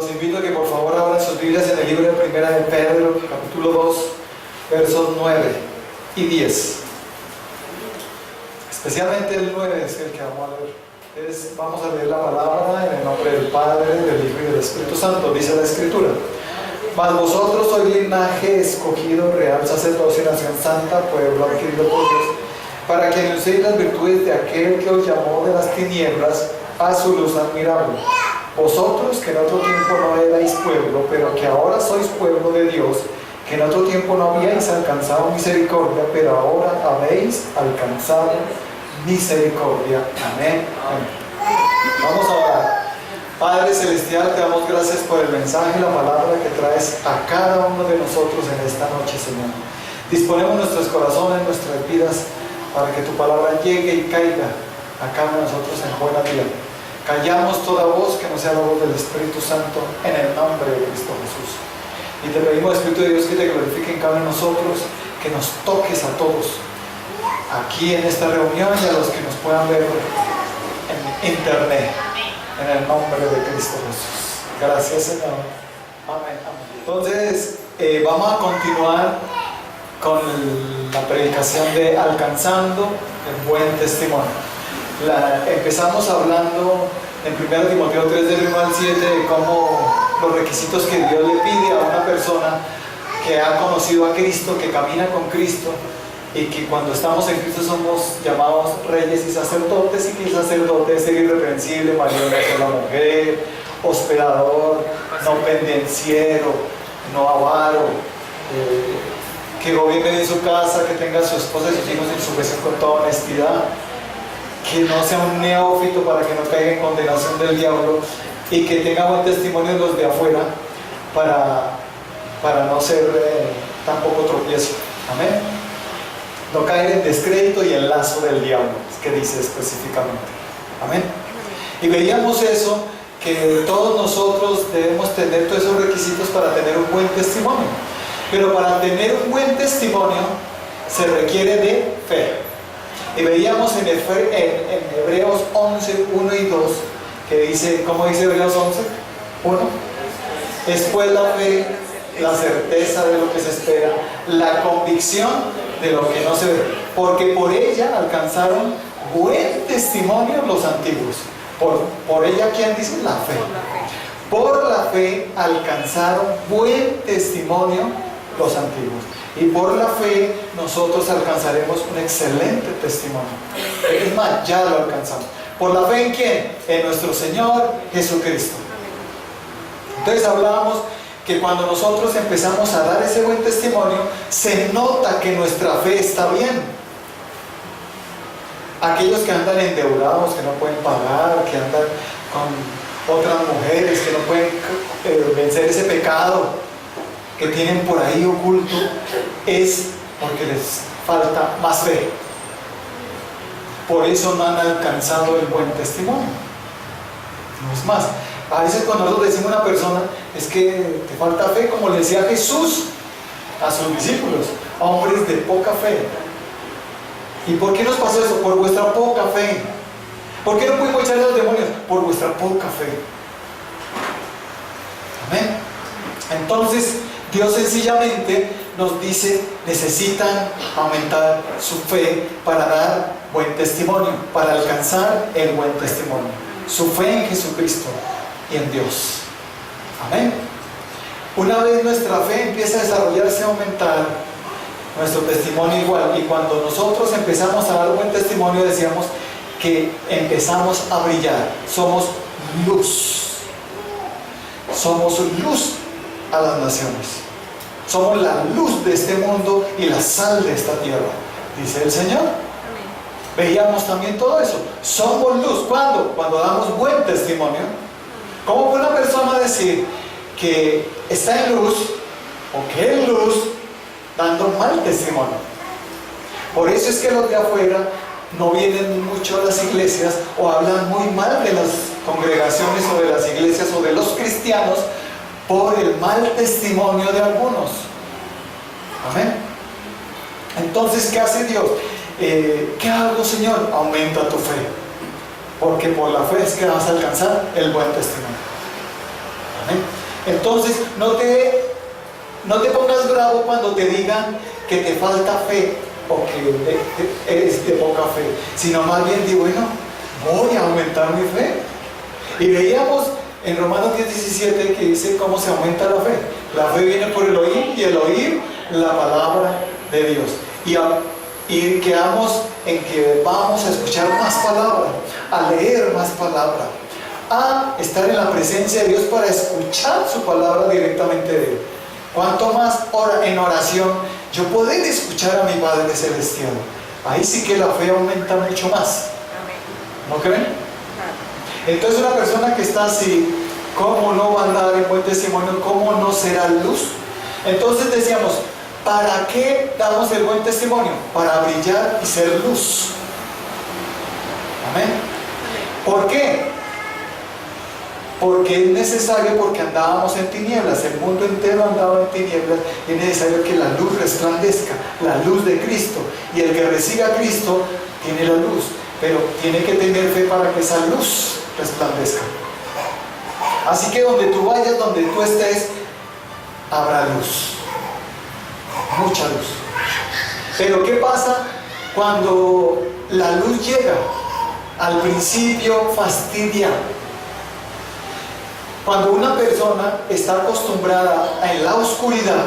Los invito a que por favor abran sus Biblias en el libro de Primera de Pedro, capítulo 2, versos 9 y 10. Especialmente el 9 es el que vamos a leer. Vamos a leer la palabra en el nombre del Padre, del Hijo y del Espíritu Santo. Dice la Escritura: mas vosotros sois linaje escogido, real sacerdocio, nación santa, pueblo adquirido por Dios, para que anunciéis las virtudes de aquel que os llamó de las tinieblas a su luz admirable. Vosotros que en otro tiempo no erais pueblo, pero que ahora sois pueblo de Dios, que en otro tiempo no habíais alcanzado misericordia, pero ahora habéis alcanzado misericordia. Amén. Amén. Vamos a orar. Padre Celestial, te damos gracias por el mensaje y la palabra que traes a cada uno de nosotros en esta noche, Señor. Disponemos nuestros corazones, nuestras vidas, para que tu palabra llegue y caiga a cada uno de nosotros en buena vida. Callamos toda voz que no sea la voz del Espíritu Santo, en el nombre de Cristo Jesús. Y te pedimos, Espíritu de Dios, que te glorifique en cada uno de nosotros, que nos toques a todos aquí en esta reunión y a los que nos puedan ver en internet, en el nombre de Cristo Jesús. Gracias, Señor. Amén. Amén. Entonces, vamos a continuar con la predicación de alcanzando el buen testimonio. Empezamos hablando en 1 Timoteo 3 del 1 al 7 de cómo los requisitos que Dios le pide a una persona que ha conocido a Cristo, que camina con Cristo, y que cuando estamos en Cristo somos llamados reyes y sacerdotes, y que el sacerdote es ser irreprensible, marido de la mujer, hospedador, no pendenciero, no avaro, que gobierne en su casa, que tenga a su esposa y sus hijos en sujeción con toda honestidad, que no sea un neófito para que no caiga en condenación del diablo, y que tenga buen testimonio de los de afuera para no ser tampoco tropiezo. Amén. No caer en descrédito y en lazo del diablo, es que dice específicamente. Amén. Y veíamos eso, que todos nosotros debemos tener todos esos requisitos para tener un buen testimonio. Pero para tener un buen testimonio se requiere de fe. Y veíamos en Hebreos 11, 1 y 2, que dice, ¿cómo dice Hebreos 11? 1. Es pues la fe, la certeza de lo que se espera, la convicción de lo que no se ve, porque por ella alcanzaron buen testimonio los antiguos. Por ella, ¿quién dice? La fe. Por la fe alcanzaron buen testimonio los antiguos. Y por la fe nosotros alcanzaremos un excelente testimonio. Es más, ya lo alcanzamos. ¿Por la fe en quién? En nuestro Señor Jesucristo. Entonces hablábamos que cuando nosotros empezamos a dar ese buen testimonio, se nota que nuestra fe está bien. Aquellos que andan endeudados, que no pueden pagar, que andan con otras mujeres, que no pueden vencer ese pecado que tienen por ahí oculto, es porque les falta más fe. Por eso no han alcanzado el buen testimonio. No es más. A veces cuando nosotros decimos a una persona, es que te falta fe, como le decía Jesús a sus discípulos, hombres de poca fe. ¿Y por qué nos pasó eso? Por vuestra poca fe. ¿Por qué no pudimos echar a los demonios? Por vuestra poca fe. Amén. Entonces, Dios sencillamente nos dice, necesitan aumentar su fe para dar buen testimonio, para alcanzar el buen testimonio. Su fe en Jesucristo y en Dios. Amén. Una vez nuestra fe empieza a desarrollarse, a aumentar, nuestro testimonio igual. Y cuando nosotros empezamos a dar buen testimonio, decíamos que empezamos a brillar. Somos luz. Somos luz a las naciones. Somos la luz de este mundo y la sal de esta tierra, dice el Señor. Veíamos también todo eso. Somos luz. ¿Cuándo? Cuando damos buen testimonio. ¿Cómo puede una persona decir que está en luz o que es luz dando mal testimonio? Por eso es que los de afuera no vienen mucho a las iglesias o hablan muy mal de las congregaciones o de las iglesias o de los cristianos por el mal testimonio de algunos. Amén. Entonces, ¿qué hace Dios? ¿Qué hago, Señor? Aumenta tu fe, porque por la fe es que vas a alcanzar el buen testimonio. Amén. Entonces, no te pongas bravo cuando te digan que te falta fe o que eres de poca fe, sino más bien digo, bueno, voy a aumentar mi fe. Y veíamos en Romanos 10:17 que dice cómo se aumenta la fe. La fe viene por el oír y el oír la palabra de Dios. Y quedamos en que vamos a escuchar más palabra, a leer más palabra, a estar en la presencia de Dios para escuchar su palabra directamente de Él. Cuanto más en oración yo poder escuchar a mi Padre Celestial, ahí sí que la fe aumenta mucho más. ¿No creen? Entonces una persona que está así, ¿cómo no va a andar en buen testimonio? ¿Cómo no será luz? Entonces decíamos, ¿para qué damos el buen testimonio? Para brillar y ser luz. Amén. ¿Por qué? Porque es necesario, porque andábamos en tinieblas, el mundo entero andaba en tinieblas, y es necesario que la luz resplandezca, la luz de Cristo, y el que recibe a Cristo tiene la luz, pero tiene que tener fe para que esa luz resplandezca. Así que donde tú vayas, donde tú estés, habrá luz, mucha luz. Pero ¿qué pasa cuando la luz llega? Al principio fastidia. Cuando una persona está acostumbrada en la oscuridad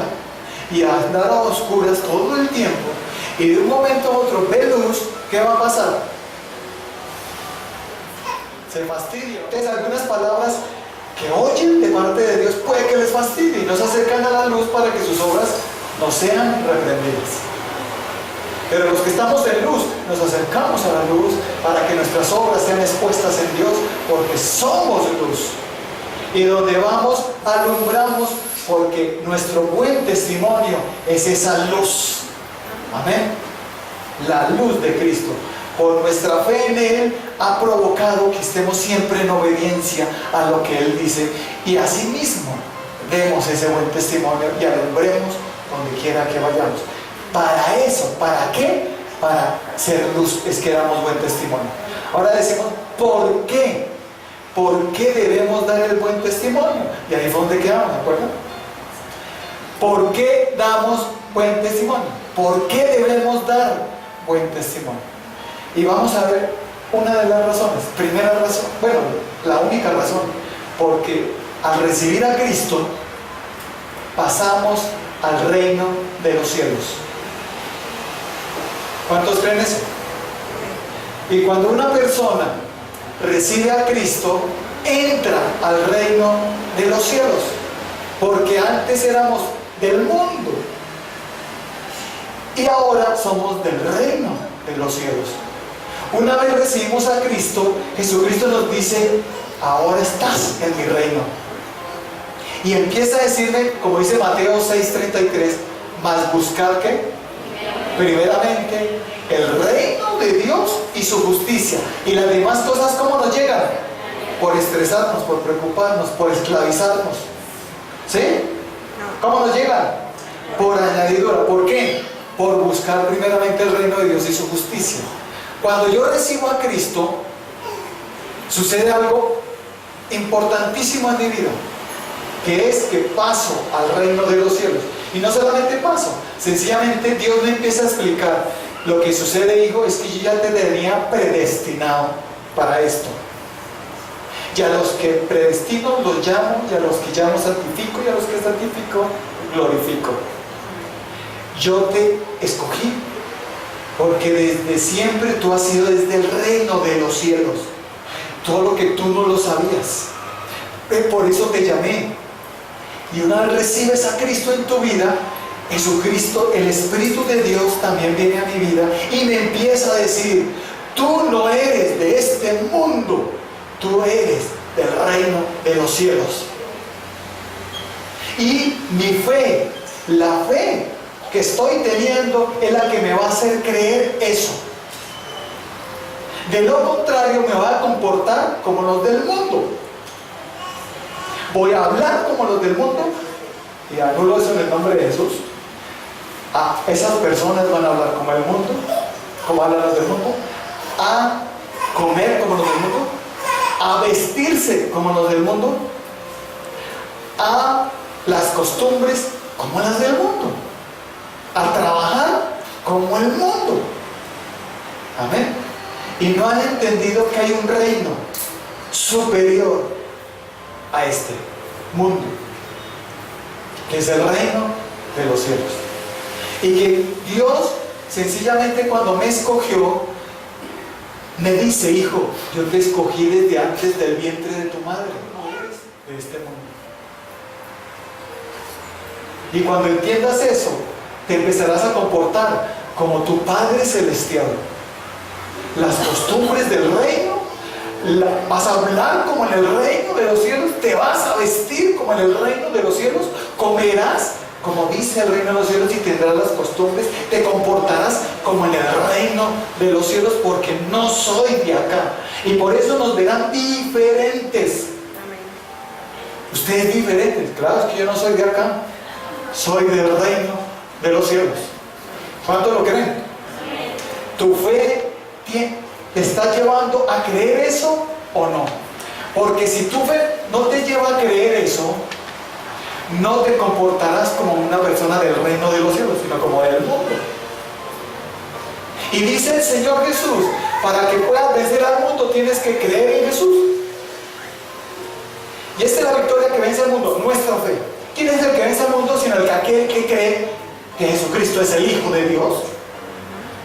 y a andar a oscuras todo el tiempo, y de un momento a otro ve luz, ¿qué va a pasar? Se fastidia. Entonces algunas palabras que oyen de parte de Dios puede que les fastidie y no se acercan a la luz para que sus obras no sean reprendidas. Pero los que estamos en luz, nos acercamos a la luz para que nuestras obras sean expuestas en Dios, porque somos luz. Y donde vamos, alumbramos, porque nuestro buen testimonio es esa luz. Amén. La luz de Cristo, por nuestra fe en Él, ha provocado que estemos siempre en obediencia a lo que Él dice. Y asimismo, demos ese buen testimonio y alumbremos donde quiera que vayamos. Para eso, ¿para qué? Para ser luz, es que damos buen testimonio. Ahora decimos, ¿por qué? ¿Por qué debemos dar el buen testimonio? Y ahí fue donde quedamos, ¿de acuerdo? ¿Por qué damos buen testimonio? ¿Por qué debemos dar buen testimonio? Y vamos a ver una de las razones. Primera razón, bueno, la única razón, porque al recibir a Cristo pasamos al reino de los cielos. ¿Cuántos creen eso? Y cuando una persona recibe a Cristo, entra al reino de los cielos, porque antes éramos del mundo y ahora somos del reino de los cielos. Una vez recibimos a Cristo, Jesucristo nos dice, ahora estás en mi reino. Y empieza a decirme, como dice Mateo 6:33, mas buscar ¿qué? Primeramente el reino de Dios y su justicia, y las demás cosas ¿cómo nos llegan? Por estresarnos, por preocuparnos, por esclavizarnos. ¿Sí? ¿Cómo nos llegan? Por añadidura. ¿Por qué? Por buscar primeramente el reino de Dios y su justicia. Cuando yo recibo a Cristo, sucede algo importantísimo en mi vida, que es que paso al reino de los cielos. Y no solamente paso, sencillamente Dios me empieza a explicar: lo que sucede, hijo, es que yo ya te tenía predestinado para esto. Y a los que predestino los llamo, y a los que llamo santifico, y a los que santifico glorifico. Yo te escogí porque desde siempre tú has sido desde el reino de los cielos. Todo lo que tú no lo sabías, por eso te llamé. Y una vez recibes a Cristo en tu vida, Jesucristo, el Espíritu de Dios también viene a mi vida y me empieza a decir: tú no eres de este mundo, tú eres del reino de los cielos. Y mi fe, la fe que estoy teniendo, es la que me va a hacer creer eso. De lo contrario, me va a comportar como los del mundo. Voy a hablar como los del mundo, y anulo eso en el nombre de Jesús. Esas personas van a hablar como el mundo, como hablan los del mundo, a comer como los del mundo, a vestirse como los del mundo, a las costumbres como las del mundo, a trabajar como el mundo. Amén. Y no han entendido que hay un reino superior a este mundo, que es el reino de los cielos. Y que Dios sencillamente cuando me escogió, me dice: hijo, yo te escogí desde antes del vientre de tu madre, no eres de este mundo. Y cuando entiendas eso, te empezarás a comportar como tu Padre Celestial. Las costumbres del reino, vas a hablar como en el reino de los cielos, te vas a vestir como en el reino de los cielos, comerás como dice el reino de los cielos y tendrás las costumbres, te comportarás como en el reino de los cielos, porque no soy de acá. Y por eso nos verán diferentes. Ustedes diferentes, claro, es que yo no soy de acá, soy del reino de los cielos. ¿Cuántos lo creen? ¿Tu fe te está llevando a creer eso o no? Porque si tu fe no te lleva a creer eso, no te comportarás como una persona del reino de los cielos, sino como del mundo. Y dice el Señor Jesús: para que puedas vencer al mundo tienes que creer en Jesús. Y esta es la victoria que vence al mundo, nuestra fe. ¿Quién es el que vence al mundo sino aquel que cree que Jesucristo es el Hijo de Dios?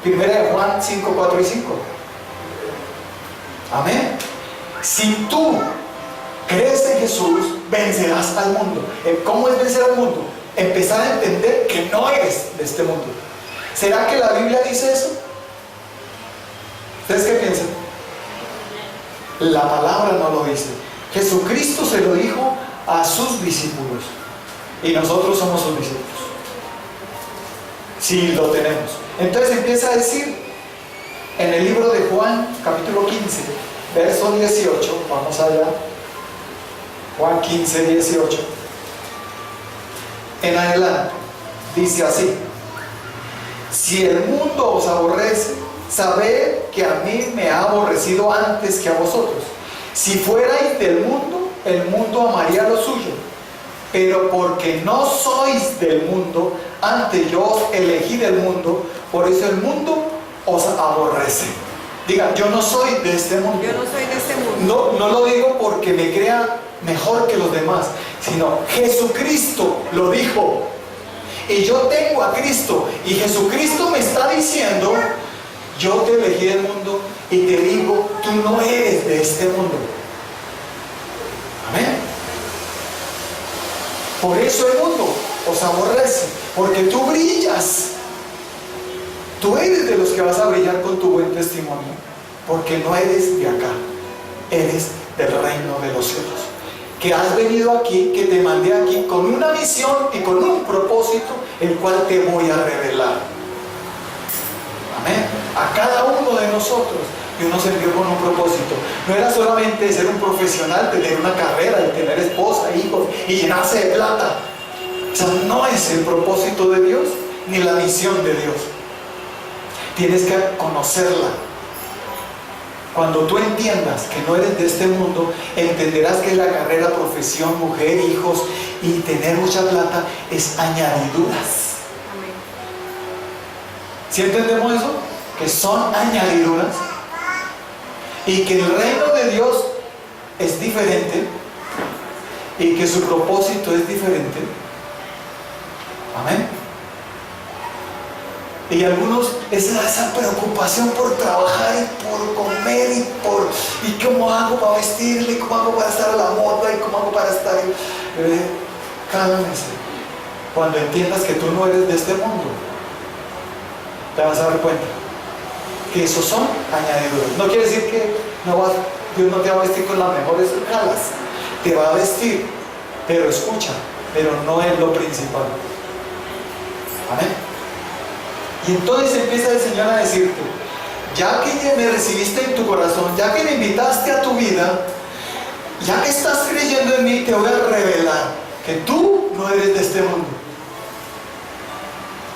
Primera de Juan 5, 4 y 5. Amén. Si tú crees en Jesús, vencerás al mundo. ¿Cómo es vencer al mundo? Empezar a entender que no eres de este mundo. ¿Será que la Biblia dice eso? ¿Ustedes qué piensan? La palabra no lo dice. Jesucristo se lo dijo a sus discípulos, y nosotros somos sus discípulos. Sí, lo tenemos. Entonces empieza a decir en el libro de Juan, capítulo 15, verso 18. Vamos allá. Juan 15, 18 en adelante, dice así: si el mundo os aborrece, sabed que a mí me ha aborrecido antes que a vosotros. Si fuerais del mundo, el mundo amaría lo suyo, pero porque no sois del mundo, antes yo os elegí del mundo, por eso el mundo os aborrece. Diga: yo no soy de este mundo. Yo no soy de este mundo. No lo digo porque me crea mejor que los demás, sino Jesucristo lo dijo. Y yo tengo a Cristo, y Jesucristo me está diciendo: yo te elegí del mundo y te digo, tú no eres de este mundo. Amén. Por eso el mundo os aborrece, porque tú brillas. Tú eres de los que vas a brillar con tu buen testimonio, porque no eres de acá, eres del reino de los cielos. Que has venido aquí, que te mandé aquí con una misión y con un propósito, el cual te voy a revelar. Amén. A cada uno de nosotros Dios nos envió con un propósito. No era solamente ser un profesional, tener una carrera y tener esposa, hijos y llenarse de plata. O sea, no es el propósito de Dios ni la misión de Dios. Tienes que conocerla. Cuando tú entiendas que no eres de este mundo, entenderás que la carrera, profesión, mujer, hijos y tener mucha plata es añadiduras. ¿Sí entendemos eso? Que son añadiduras, y que el reino de Dios es diferente, y que su propósito es diferente. Amén. Y algunos, esa preocupación por trabajar y por comer y cómo hago para vestirme, y cómo hago para estar a la moda, y cómo hago para estar... Cálmense. Cuando entiendas que tú no eres de este mundo, te vas a dar cuenta que esos son añadiduras. No quiere decir que Dios no te va a vestir con las mejores galas. Te va a vestir, pero escucha, pero no es lo principal. Amén. Y entonces empieza el Señor a decirte: ya que me recibiste en tu corazón, ya que me invitaste a tu vida, ya que estás creyendo en mí, te voy a revelar que tú no eres de este mundo.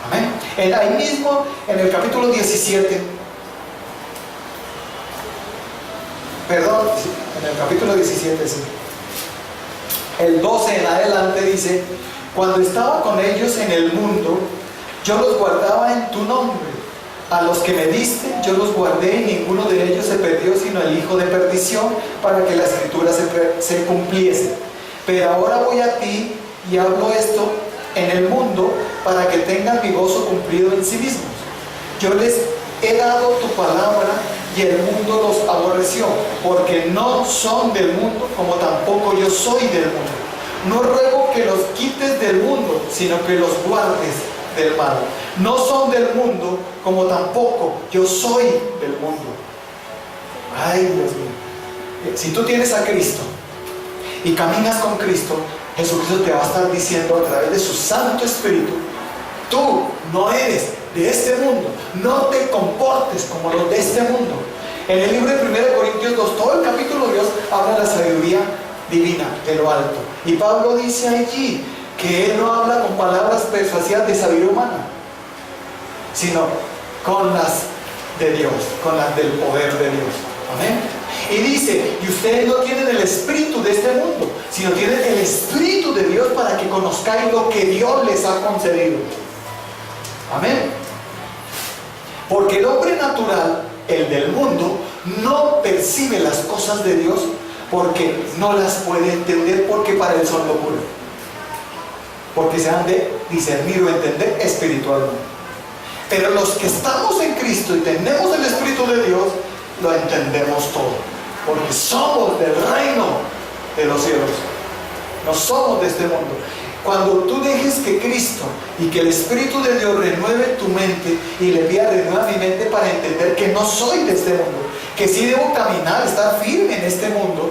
Amén. Ahí mismo, en el capítulo 17, perdón, en el capítulo 17, sí. el 12 en adelante dice: cuando estaba con ellos en el mundo, yo los guardaba en tu nombre. A los que me diste, yo los guardé, y ninguno de ellos se perdió, sino el hijo de perdición, para que la escritura se cumpliese. Pero ahora voy a ti y hablo esto en el mundo, para que tengan mi gozo cumplido en sí mismos. Yo les he dado tu palabra, y el mundo los aborreció, porque no son del mundo, como tampoco yo soy del mundo. No ruego que los quites del mundo, sino que los guardes del mal. No son del mundo, como tampoco yo soy del mundo. Ay, Dios mío. Si tú tienes a Cristo y caminas con Cristo, Jesucristo te va a estar diciendo a través de su Santo Espíritu: tú no eres de este mundo, no te comportes como los de este mundo. En el libro de 1 Corintios 2, todo el capítulo de Dios habla de la sabiduría divina, de lo alto. Y Pablo dice allí que él no habla con palabras persuasivas de sabiduría humana, sino con las de Dios, con las del poder de Dios. Amén. Y dice: y ustedes no tienen el espíritu de este mundo, sino tienen el espíritu de Dios, para que conozcáis lo que Dios les ha concedido. Amén. Porque el hombre natural, el del mundo, no percibe las cosas de Dios, porque no las puede entender, porque para él son locura. Porque se han de discernir o entender espiritualmente. Pero los que estamos en Cristo y tenemos el Espíritu de Dios, lo entendemos todo, porque somos del reino de los cielos, no somos de este mundo. Cuando tú dejes que Cristo y que el Espíritu de Dios renueve tu mente y le pida: renueva mi mente para entender que no soy de este mundo, que sí debo caminar, estar firme en este mundo,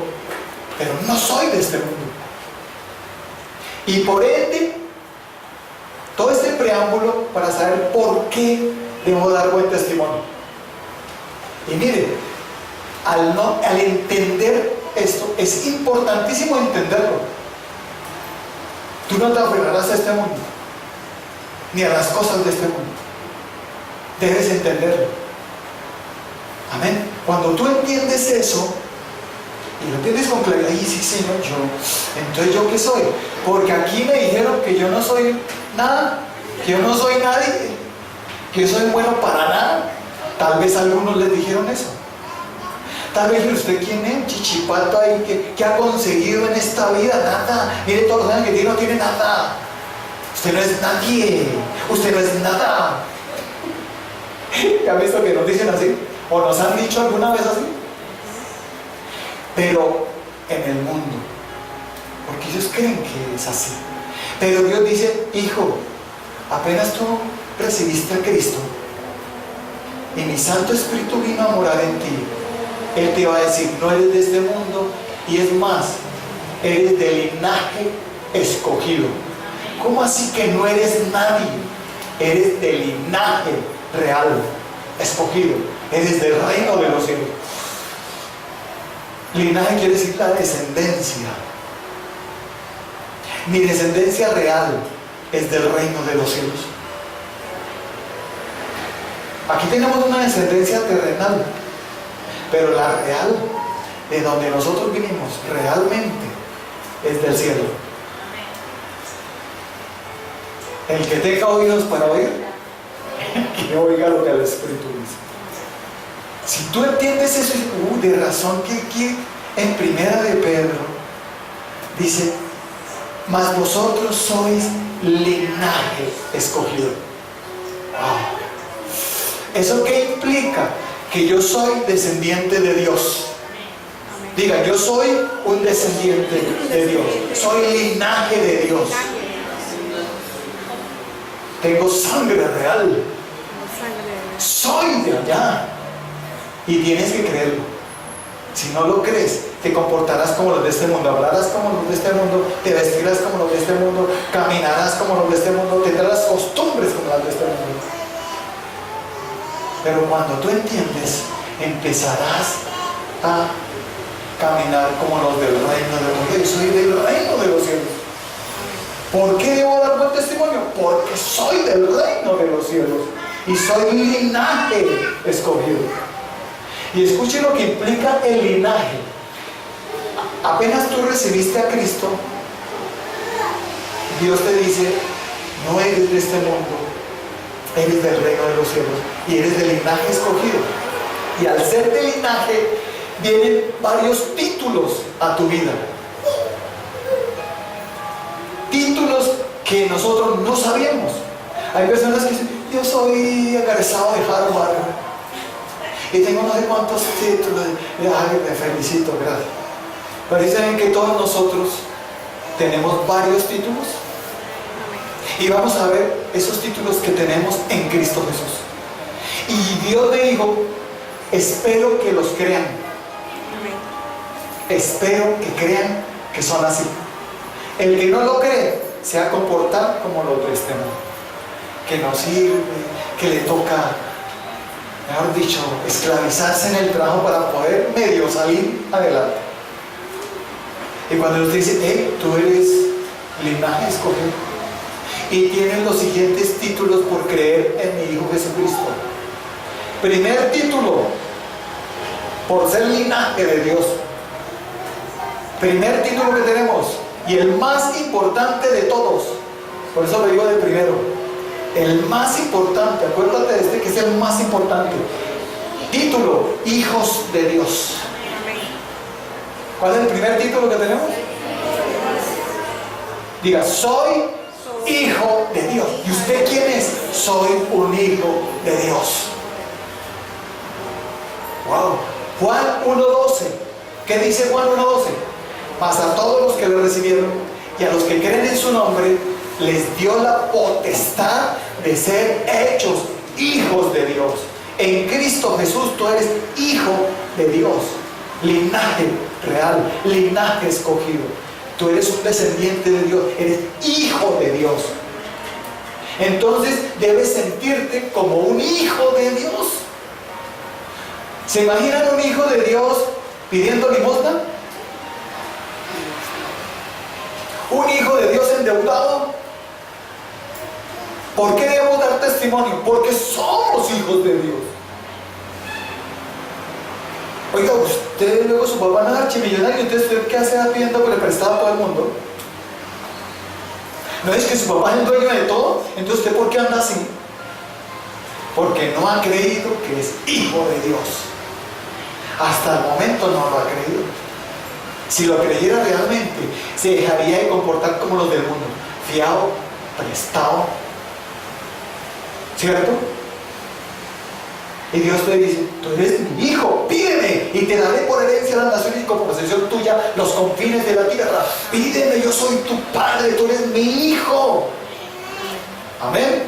pero no soy de este mundo. Y por ende, todo este preámbulo para saber por qué debo dar buen testimonio. Y mire, al entender esto, es importantísimo entenderlo. Tú no te aferrarás a este mundo, ni a las cosas de este mundo. Debes entenderlo. Amén. Cuando tú entiendes eso, y lo entiendes con claridad: y sí, Señor, entonces ¿yo qué soy? Porque aquí me dijeron que yo no soy nada, que yo no soy nadie, que yo soy bueno para nada. Tal vez algunos les dijeron eso. Tal vez usted: ¿quién es? Un chichipato ahí que ha conseguido en esta vida nada. Mire todos los años que tiene, no tiene nada. Usted no es nadie. Usted no es nada. ¿Ya han visto que nos dicen así? ¿O nos han dicho alguna vez así? Pero en el mundo, porque ellos creen que es así. Pero Dios dice: hijo, apenas tú recibiste a Cristo y mi Santo Espíritu vino a morar en ti, Él te va a decir: no eres de este mundo, y es más, eres del linaje escogido. ¿Cómo así que no eres nadie? Eres del linaje real, escogido. Eres del reino de los cielos. Linaje quiere decir la descendencia. Mi descendencia real es del reino de los cielos. Aquí tenemos una descendencia terrenal, pero la real, de donde nosotros vinimos, realmente es del cielo. El que tenga oídos para oír, que oiga lo que el Espíritu dice. Si tú entiendes eso, de razón que aquí en Primera de Pedro dice: mas vosotros sois linaje escogido. Wow. ¿Eso qué implica? Que yo soy descendiente de Dios. Diga: yo soy un descendiente de Dios. Soy linaje de Dios. Tengo sangre real. Soy de allá. Y tienes que creerlo. Si no lo crees, te comportarás como los de este mundo, hablarás como los de este mundo, te vestirás como los de este mundo, caminarás como los de este mundo, tendrás costumbres como las de este mundo. Pero cuando tú entiendes, empezarás a caminar como los del reino de los cielos. Soy del reino de los cielos. ¿Por qué debo dar buen testimonio? Porque soy del reino de los cielos y soy linaje escogido. Y escuche lo que implica el linaje. Apenas tú recibiste a Cristo, Dios te dice, no eres de este mundo, eres del reino de los cielos y eres del linaje escogido. Y al ser del linaje, vienen varios títulos a tu vida. Títulos que nosotros no sabíamos. Hay personas que dicen, yo soy egresado de Harvard y tengo no sé cuántos títulos. Ay, me felicito, gracias. Pero dicen que todos nosotros tenemos varios títulos. Y vamos a ver esos títulos que tenemos en Cristo Jesús. Y Dios me dijo, espero que los crean. Espero que crean que son así. El que no lo cree se va a comportar como los de este mundo, que no sirve, que le toca, mejor dicho, esclavizarse en el trabajo para poder medio salir adelante. Y cuando Dios te dice, hey, tú eres linaje escogido y tienes los siguientes títulos por creer en mi Hijo Jesucristo. Primer título, por ser linaje de Dios. Primer título que tenemos, y el más importante de todos, por eso lo digo de primero, el más importante, acuérdate de este que es el más importante. Título, hijos de Dios. ¿Cuál es el primer título que tenemos? Diga, soy hijo de Dios. ¿Y usted quién es? Soy un hijo de Dios. Wow. Juan 1:12. ¿Qué dice Juan 1:12? Mas a todos los que le recibieron y a los que creen en su nombre, les dio la potestad de ser hechos hijos de Dios. En Cristo Jesús tú eres hijo de Dios. Linaje real, linaje escogido. Tú eres un descendiente de Dios, eres hijo de Dios. Entonces debes sentirte como un hijo de Dios. ¿Se imaginan un hijo de Dios pidiendo limosna? ¿Un hijo de Dios endeudado? ¿Por qué debemos dar testimonio? Porque somos hijos de Dios. Oiga, usted luego su papá no es archimillonario, entonces ¿usted qué hace pidiendo que le prestaba a todo el mundo? ¿No es que su papá es el dueño de todo? Entonces ¿usted por qué anda así? Porque no ha creído que es hijo de Dios. Hasta el momento no lo ha creído. Si lo creyera realmente, se dejaría de comportar como los del mundo, fiado, prestado, ¿cierto? Y Dios te dice, tú eres mi hijo, pídeme y te daré por herencia las naciones y como posesión tuya los confines de la tierra. Pídeme, yo soy tu padre, tú eres mi hijo. Amén.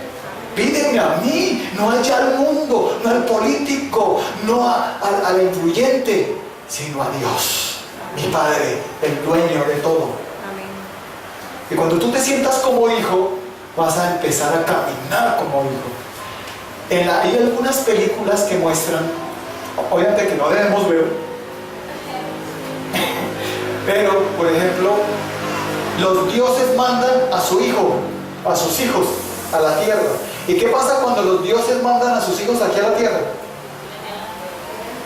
Pídeme a mí, no allá al mundo, no al político, no al influyente, sino a Dios, mi Padre, el dueño de todo. Amén. Y cuando tú te sientas como hijo, vas a empezar a caminar como hijo. Hay algunas películas que muestran, obviamente que no debemos ver, pero por ejemplo, los dioses mandan a su hijo, a sus hijos, a la tierra. ¿Y qué pasa cuando los dioses mandan a sus hijos aquí a la tierra?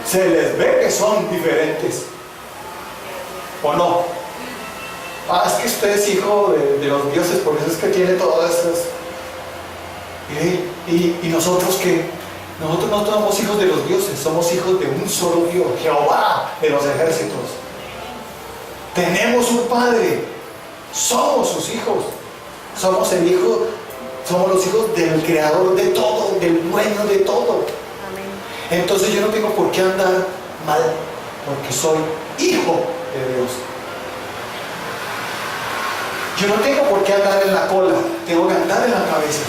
Se les ve que son diferentes. ¿O no? Ah, es que usted es hijo de los dioses, por eso es que tiene todas esas. ¿Y nosotros qué? Nosotros no somos hijos de los dioses, somos hijos de un solo Dios, Jehová de los ejércitos. Tenemos un Padre, somos sus hijos, somos los hijos del Creador de todo, del dueño de todo. Amén. Entonces yo no tengo por qué andar mal, porque soy hijo de Dios. Yo no tengo por qué andar en la cola, tengo que andar en la cabeza,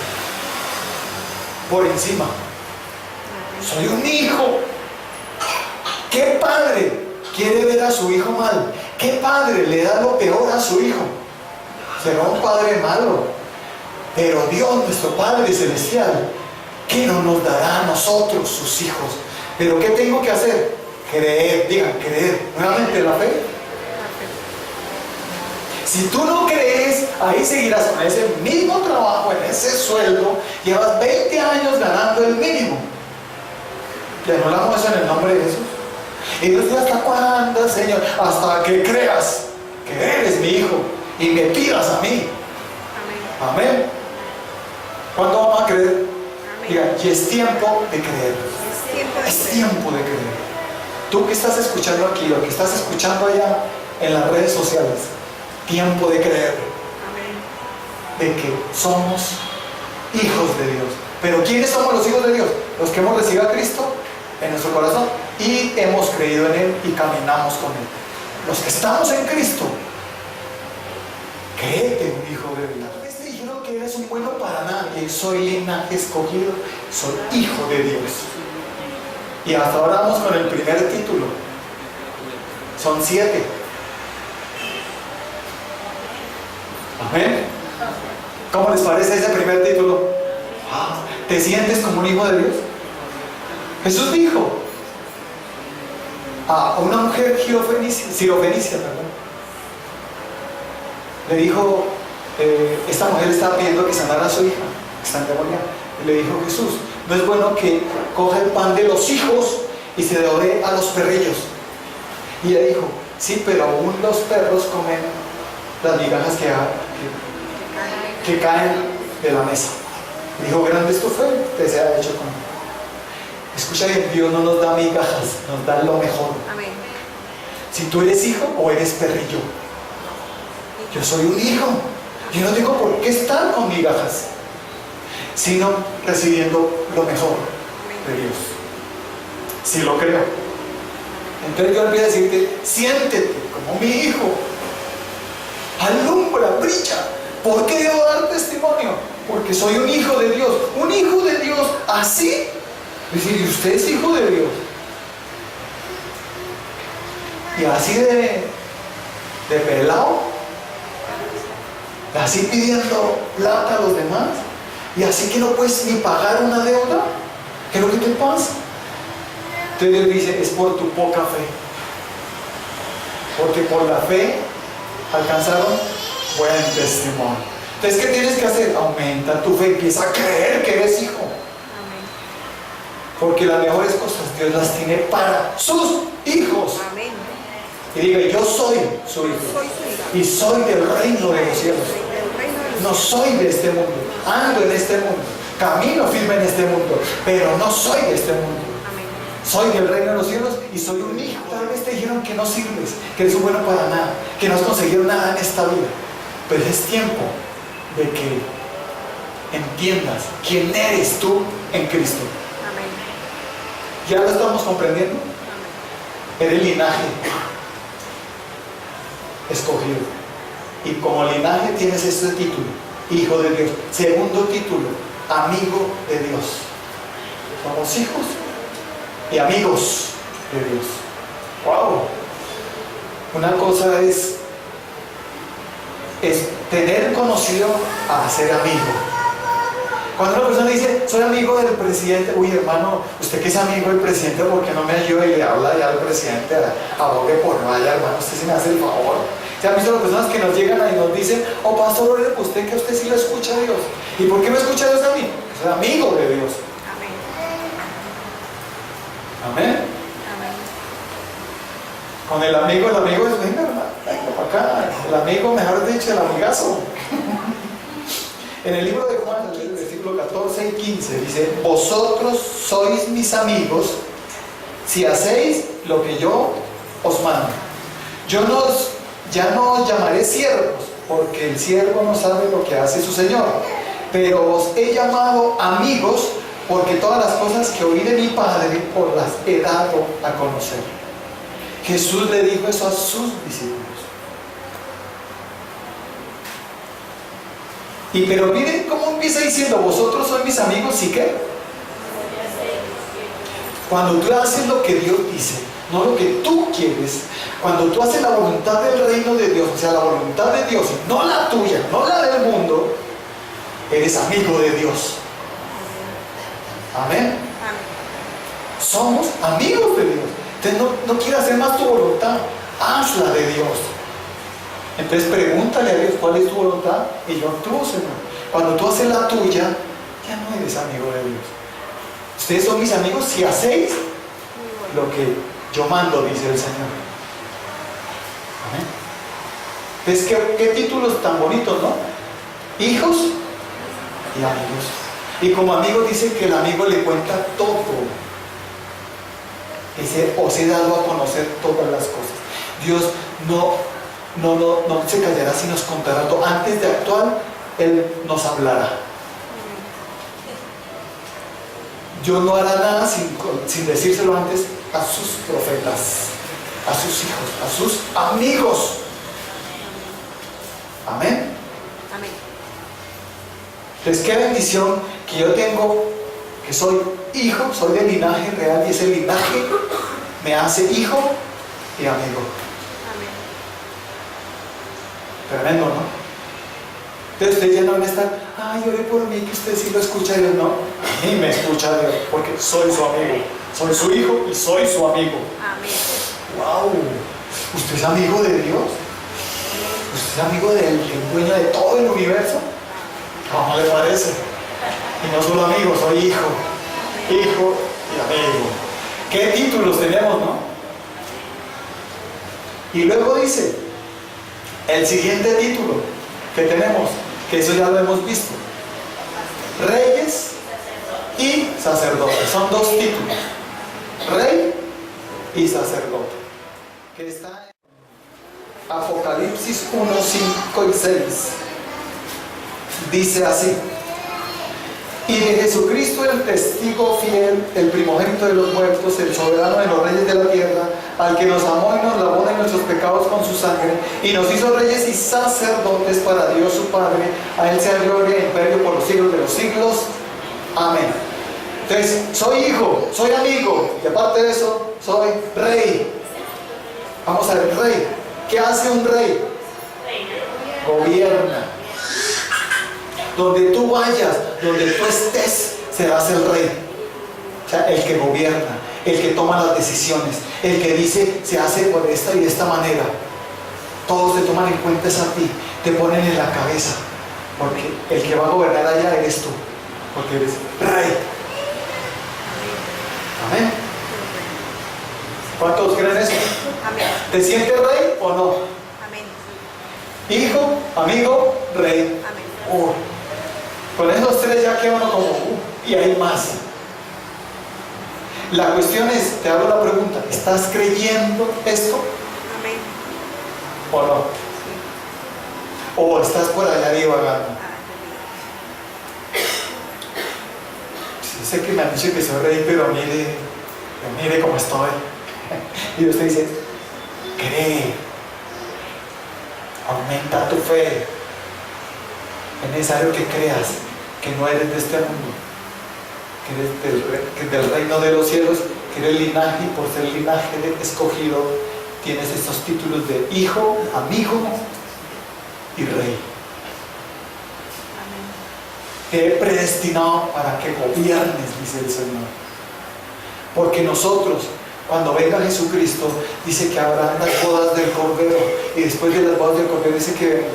por encima. Soy un hijo. ¿Qué padre quiere ver a su hijo mal? ¿Qué padre le da lo peor a su hijo? Será un padre malo. Pero Dios, nuestro Padre Celestial, ¿qué no nos dará a nosotros, sus hijos? ¿Pero qué tengo que hacer? Creer, digan, creer. Nuevamente la fe. Si tú no crees, ahí seguirás con ese mismo trabajo, en ese sueldo. Llevas 20 años ganando el mínimo. Y anulamos eso en el nombre de Jesús. Y Dios dice, ¿hasta cuándo, Señor? Hasta que creas que eres mi hijo y me pidas a mí. Amén. Amén. ¿Cuándo vamos a creer? Diga, y es tiempo de creer. Es tiempo de creer. Tú que estás escuchando aquí, lo que estás escuchando allá en las redes sociales, tiempo de creer. De que somos hijos de Dios. Pero ¿quiénes somos los hijos de Dios? Los que hemos recibido a Cristo en nuestro corazón y hemos creído en Él y caminamos con Él. Los que estamos en Cristo, créete un hijo de Dios. Te dijeron que eres un bueno para nadie. Soy linaje escogido, soy hijo de Dios. Y hasta ahora vamos con el primer título. Son 7. Amén. ¿Cómo les parece ese primer título? ¿Te sientes como un hijo de Dios? Jesús dijo a una mujer sirofenicia, le dijo, esta mujer estaba pidiendo que sanara a su hija, que está endemoniada. Y le dijo Jesús, no es bueno que coja el pan de los hijos y se devore a los perrillos. Y ella dijo, sí, pero aún los perros comen las migajas que caen de la mesa. Dijo, grande es tu fe, que se ha hecho conmigo. Escucha bien, Dios no nos da migajas, nos da lo mejor. Amén. Si tú eres hijo o eres perrillo. Yo soy un hijo. Yo no tengo por qué estar con migajas, sino recibiendo lo mejor de Dios. Si lo creo. Entonces yo empiezo a decirte, siéntete como mi hijo. Alumbra, brilla. ¿Por qué debo dar testimonio? Porque soy un hijo de Dios. Un hijo de Dios así. Es decir, ¿y usted es hijo de Dios? Y así de pelado, así pidiendo plata a los demás, y así que no puedes ni pagar una deuda. ¿Qué es lo que te pasa? Entonces Dios dice, es por tu poca fe. Porque por la fe alcanzaron buen testimonio. Entonces, ¿qué tienes que hacer? Aumenta tu fe, empieza a creer que eres hijo. Amén. Porque las mejores cosas Dios las tiene para sus hijos. Amén. Y diga, yo soy su hijo. Soy su hija. Y soy del reino de los cielos. Del reino de los No soy de este mundo. Ando en este mundo. Camino firme en este mundo. Pero no soy de este mundo. Amén. Soy del reino de los cielos y soy un hijo. Tal vez te dijeron que no sirves, que eres un bueno para nada, que no has conseguido nada en esta vida. Pero es tiempo de que entiendas quién eres tú en Cristo. Amén. ¿Ya lo estamos comprendiendo? Amén. Eres linaje escogido. Y como linaje tienes este título, hijo de Dios. Segundo título, amigo de Dios. Somos hijos y amigos de Dios. ¡Wow! Una cosa es tener conocido a ser amigo. Cuando una persona dice, soy amigo del presidente, uy hermano, usted que es amigo del presidente, ¿por qué no me ayuda y le habla ya al presidente? Abogue por vaya, hermano, usted sí me hace el favor. ¿Se han visto las personas que nos llegan y nos dicen, oh pastor, ore por usted, que usted sí lo escucha a Dios? ¿Y por qué me escucha Dios a mí? Soy amigo de Dios. Amén. Amén. Amén. Con el amigo es, venga hermano, venga para acá. El amigo, mejor dicho, el amigazo. En el libro de Juan, el versículo 14 y 15, dice, vosotros sois mis amigos si hacéis lo que yo os mando. Ya no os llamaré siervos, porque el siervo no sabe lo que hace su Señor, pero os he llamado amigos, porque todas las cosas que oí de mi Padre os las he dado a conocer. Jesús le dijo eso a sus discípulos. Pero miren cómo empieza diciendo, vosotros sois mis amigos, ¿sí qué? Cuando tú haces lo que Dios dice, no lo que tú quieres, cuando tú haces la voluntad del reino de Dios, o sea, la voluntad de Dios, no la tuya, no la del mundo, eres amigo de Dios. Amén. Amén. Somos amigos de Dios. Entonces no quieras hacer más tu voluntad, hazla de Dios. Entonces pregúntale a Dios cuál es tu voluntad y yo actúo, Señor. Cuando tú haces la tuya, ya no eres amigo de Dios. Ustedes son mis amigos si hacéis lo que yo mando, dice el Señor. Amén. Entonces, ¿qué títulos tan bonitos, ¿no? hijos y amigos. Y como amigo dice que el amigo le cuenta todo. Dice, os he dado a conocer todas las cosas. Dios no se callará si nos contará todo. Antes de actuar, Él nos hablará. Dios no hará nada sin decírselo antes a sus profetas, a sus hijos, a sus amigos. Amén. Amén. Entonces, qué bendición que yo tengo, que soy hijo, soy de linaje real, y ese linaje me hace hijo y amigo. Amén. Tremendo, ¿no? Entonces usted ya no va a estar, ay, ore por mí, que usted sí lo escucha a Dios. No, a mí me escucha Dios, porque soy su amigo, soy su hijo y soy su amigo. Amén. ¡Wow! ¿Usted es amigo de Dios? ¿Usted es amigo del dueño de todo el universo? ¿Cómo le parece? Y no solo amigo, soy hijo y amigo. ¿Qué títulos tenemos, no? Y luego dice, el siguiente título que tenemos, que eso ya lo hemos visto, reyes y sacerdotes. Son dos títulos, rey y sacerdote, que está en Apocalipsis 1, 5 y 6. Dice así: y de Jesucristo, el testigo fiel, el primogénito de los muertos, el soberano de los reyes de la tierra, al que nos amó y nos lavó de nuestros pecados con su sangre, y nos hizo reyes y sacerdotes para Dios su Padre. A Él sea gloria e imperio por los siglos de los siglos. Amén. Entonces, soy hijo, soy amigo, y aparte de eso, soy rey. Vamos a ver, rey. ¿Qué hace un rey? Gobierna. Donde tú vayas, donde tú estés, serás el rey. O sea, el que gobierna, el que toma las decisiones, el que dice, se hace por esta y de esta manera. Todos te toman en cuenta, es a ti, te ponen en la cabeza, porque el que va a gobernar allá eres tú, porque eres rey. Amén. ¿Cuántos creen eso? Amén. ¿Te sientes rey o no? Amén. Hijo, amigo, rey. Amén. Con esos tres ya queda uno como, y hay más. La cuestión es, te hago la pregunta, ¿estás creyendo esto Amén. o no? Sí. ¿O estás por allá divagando? Sí, sé que me han dicho que soy rey, pero mire cómo estoy. Y Dios te dice, cree, aumenta tu fe. Es necesario que creas que no eres de este mundo, que eres del reino de los cielos, que eres linaje, y por ser linaje escogido, tienes estos títulos de hijo, amigo y rey. Amén. Te he predestinado para que gobiernes, dice el Señor. Porque nosotros, cuando venga Jesucristo, dice que habrá las bodas del Cordero, y después de las bodas del Cordero dice que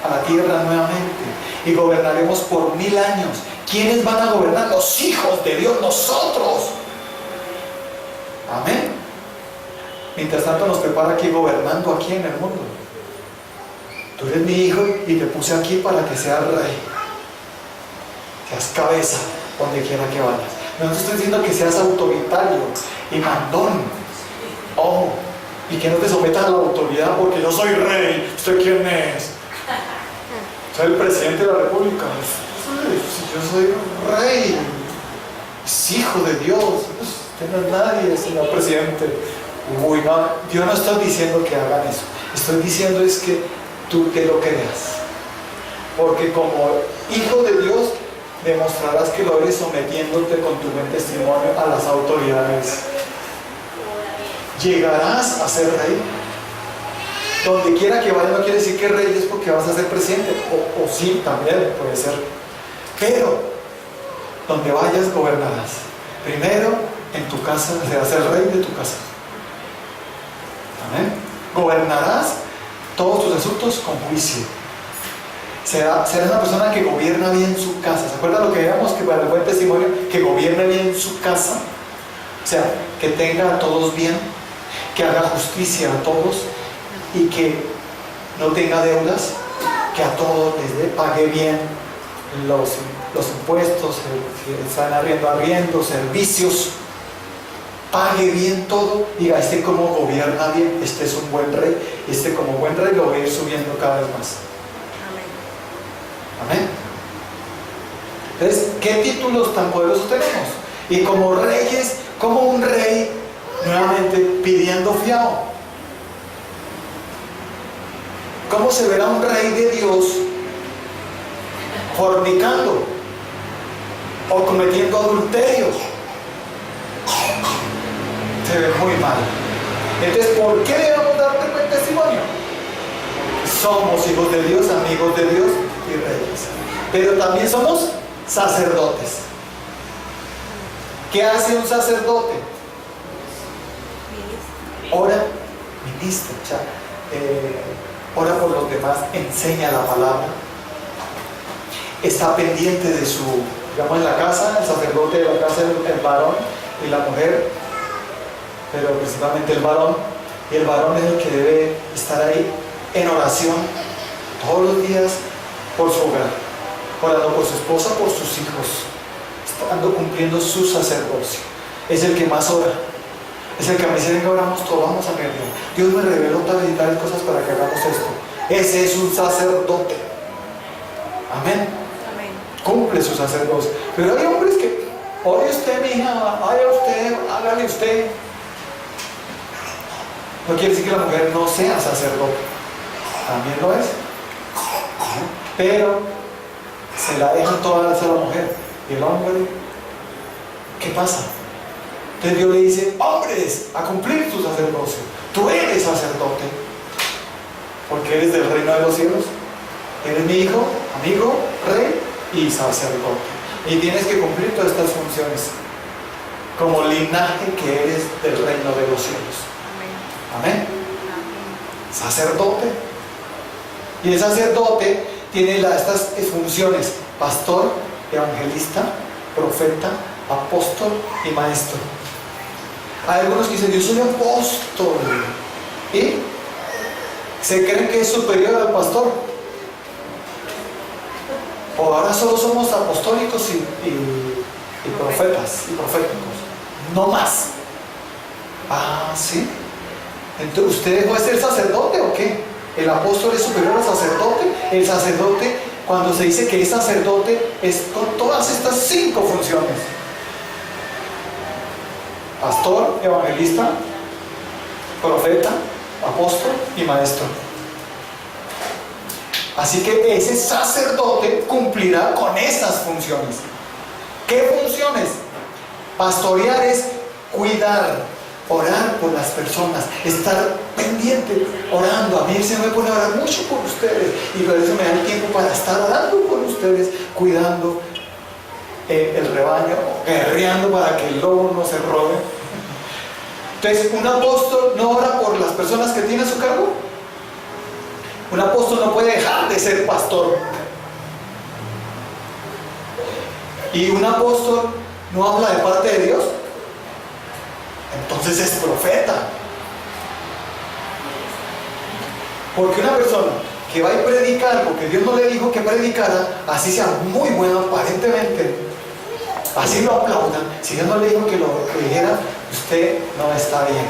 a la tierra nuevamente, y gobernaremos por 1000 años. ¿Quiénes van a gobernar? Los hijos de Dios, nosotros. Amén. Mientras tanto nos prepara aquí, gobernando aquí en el mundo. Tú eres mi hijo y te puse aquí para que seas rey, seas cabeza donde quiera que vayas. No te estoy diciendo que seas autoritario y mandón, ojo, y que no te sometas a la autoridad porque yo soy rey. ¿Usted quién es? Soy el presidente de la república. Yo soy rey, es hijo de Dios. Usted no es nadie, señor presidente. Uy, no, yo no estoy diciendo que hagan eso. Estoy diciendo es que tú que lo creas, porque como hijo de Dios demostrarás que lo eres sometiéndote con tu buen testimonio a las autoridades. Llegarás a ser rey. Donde quiera que vayas, no quiere decir que rey es porque vas a ser presidente, o sí, también puede ser, pero donde vayas gobernarás. Primero en tu casa, serás el rey de tu casa. Amén. Gobernarás todos tus asuntos con juicio. Serás una persona que gobierna bien su casa. ¿Se acuerdan lo que veíamos? Que para el buen testimonio, que gobierne bien su casa, o sea, que tenga a todos bien, que haga justicia a todos, y que no tenga deudas, que a todos les pague bien los impuestos, si están arriendo, servicios, pague bien todo, diga, este como gobierna bien, este es un buen rey, este como buen rey lo voy a ir subiendo cada vez más. Amén. Entonces, ¿qué títulos tan poderosos tenemos? Y como reyes, como un rey, nuevamente pidiendo fiado. ¿Cómo se verá un rey de Dios fornicando o cometiendo adulterios? Se ve muy mal. Entonces, ¿por qué debemos dar buen testimonio? Somos hijos de Dios, amigos de Dios y reyes. Pero también somos sacerdotes. ¿Qué hace un sacerdote? Ora, ministra, ora por los demás, enseña la palabra, está pendiente de su, digamos, en la casa, el sacerdote de la casa, el varón y la mujer, pero principalmente el varón, y el varón es el que debe estar ahí en oración todos los días por su hogar, orando por su esposa, por sus hijos, estando cumpliendo su sacerdocio. Es el que más ora, es el que a mí se venga, oramos todos, vamos a ver, Dios me reveló tales y tales cosas para que hagamos esto. Ese es un sacerdote. Amén. Cumple su sacerdocio. Pero hay hombres que, ore usted, mi hija, vaya usted, hágale usted. No quiere decir que la mujer no sea sacerdote, también lo es, pero se la dejan todas a la mujer. Y el hombre, ¿qué pasa? Entonces Dios le dice, hombres, a cumplir tu sacerdocio. Tú eres sacerdote, porque eres del reino de los cielos. Eres mi hijo, amigo, rey y sacerdote. Y tienes que cumplir todas estas funciones como linaje que eres del reino de los cielos. Amén. Sacerdote. Y el sacerdote tiene estas funciones: pastor, evangelista, profeta, apóstol y maestro. Hay algunos que dicen, yo soy apóstol, y se creen que es superior al pastor. O ahora solo somos apostólicos y profetas y proféticos, no más. Ah, ¿sí? Entonces, ¿usted dejó de ser sacerdote o qué? ¿El apóstol es superior al sacerdote? El sacerdote, cuando se dice que es sacerdote, es con todas estas 5 funciones: pastor, evangelista, profeta, apóstol y maestro. Así que ese sacerdote cumplirá con estas funciones. ¿Qué funciones? Pastorear es cuidar, orar por las personas, estar pendiente, orando. A mí se me pone a orar mucho por ustedes, y por eso me da el tiempo para estar orando por ustedes, cuidando el rebaño, guerreando para que el lobo no se robe. Entonces, un apóstol no ora por las personas que tiene a su cargo. Un apóstol no puede dejar de ser pastor. Y un apóstol no habla de parte de Dios, entonces es profeta. Porque una persona que va a predicar porque Dios no le dijo que predicara, así sea muy bueno aparentemente, así lo aplaudan, si Dios no le dijo que lo dijera, usted no está bien,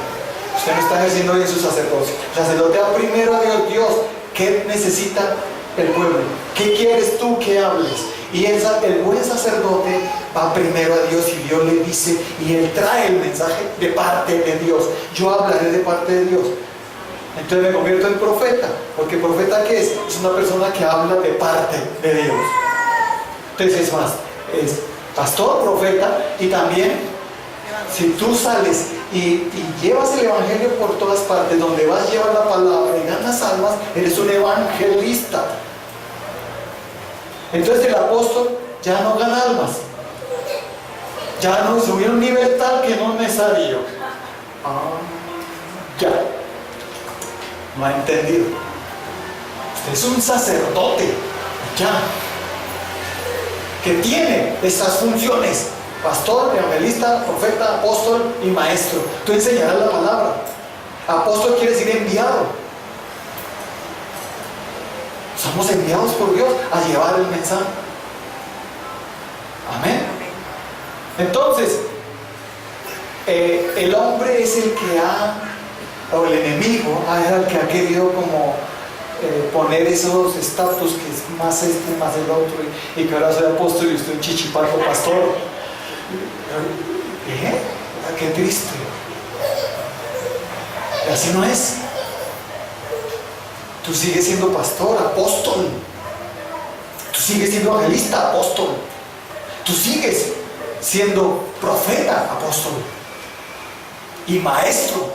usted no está ejerciendo bien su sacerdocio. El sacerdote va primero a Dios. Dios, ¿qué necesita el pueblo? ¿Qué quieres tú que hables? Y el buen sacerdote va primero a Dios, y Dios le dice, y él trae el mensaje de parte de Dios. Yo hablaré de parte de Dios. Entonces me convierto en profeta, porque profeta, ¿qué es? Es una persona que habla de parte de Dios. Entonces es más, es pastor, profeta, y también si tú sales y llevas el evangelio por todas partes, donde vas a llevar la palabra y ganas almas, eres un evangelista. Entonces el apóstol ya no gana almas, ya no subió a un nivel tal que no es necesario. Ya no ha entendido. Usted es un sacerdote ya, que tiene estas funciones: pastor, evangelista, profeta, apóstol y maestro. Tú enseñarás la palabra. Apóstol quiere decir enviado. Somos enviados por Dios a llevar el mensaje. Amén. Entonces, el hombre es el que o el enemigo, es el que ha querido como poner esos estatus, que es más este, más el otro, y que ahora soy apóstol y usted un chichipaco pastor. Qué triste. Y así no es. Tú sigues siendo pastor, apóstol. Tú sigues siendo evangelista, apóstol. Tú sigues siendo profeta, apóstol. Y maestro.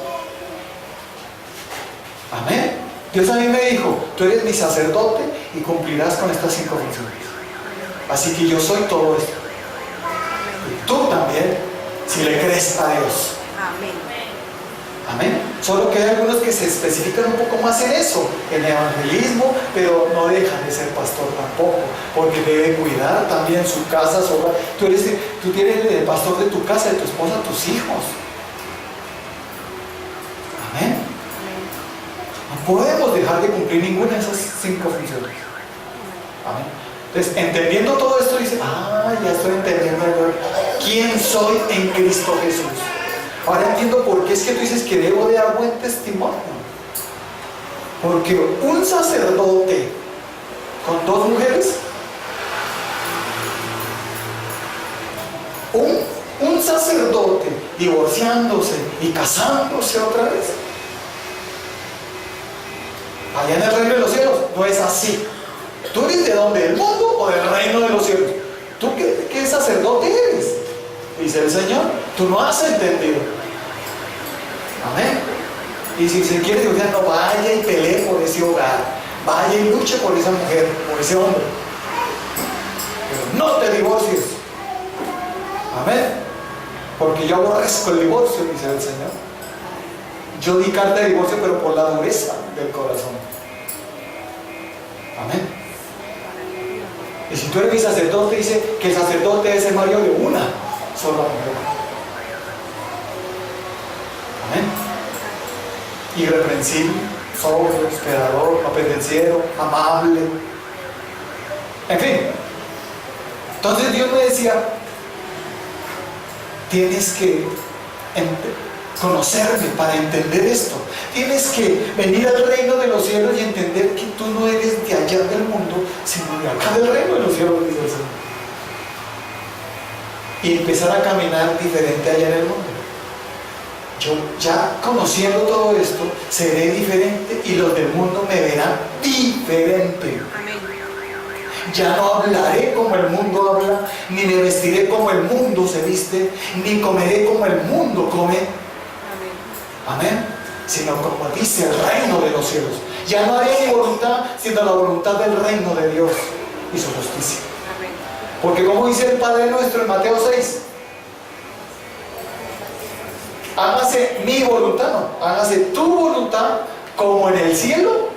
Amén. Dios a mí me dijo, tú eres mi sacerdote y cumplirás con estas 5 funciones. Así que yo soy todo esto. Y tú también, si le crees a Dios. Amén. Amén. Solo que hay algunos que se especifican un poco más en eso, en evangelismo, pero no dejan de ser pastor tampoco, porque debe cuidar también su casa, su hogar. Tú tienes el pastor de tu casa, de tu esposa, tus hijos. Amén. No podemos dejar de cumplir ninguna de esas 5 funciones. Amén. Entonces, entendiendo todo esto, dice, ya estoy entendiendo quién soy en Cristo Jesús. Ahora entiendo por qué es que tú dices que debo de dar buen testimonio. Porque un sacerdote con 2 mujeres, un sacerdote divorciándose y casándose otra vez, allá en el reino de los cielos, no es así. ¿Tú eres de dónde? ¿Del mundo o del reino de los cielos? ¿Tú qué sacerdote eres? Dice el Señor, tú no has entendido. Amén. Y si se quiere divorciar, no vaya y pelee por ese hogar, vaya y luche por esa mujer, por ese hombre, pero no te divorcies. Amén. Porque yo aborrezco el divorcio, dice el Señor. Yo di carta de divorcio, pero por la dureza del corazón. Amén. Y si tú eres mi sacerdote, dice que el sacerdote debe ser marido de una sola mujer. Amén. Irreprensible, sobrio, esperador, no pendenciero, amable. En fin. Entonces Dios me decía, tienes que conocerme para entender esto. Tienes que venir al reino de los cielos y entender que tú no eres de allá del mundo, sino de acá del reino de los cielos, dice el Señor. Y empezar a caminar diferente allá en el mundo. Yo ya conociendo todo esto, seré diferente y los del mundo me verán diferente. Amén. Ya no hablaré como el mundo habla, ni me vestiré como el mundo se viste, ni comeré como el mundo come. Amén. Sino como dice el reino de los cielos. Ya no haré mi voluntad, sino la voluntad del reino de Dios y su justicia. Amén. Porque como dice el Padre nuestro en Mateo 6, hágase mi voluntad, no, hágase tu voluntad como en el cielo,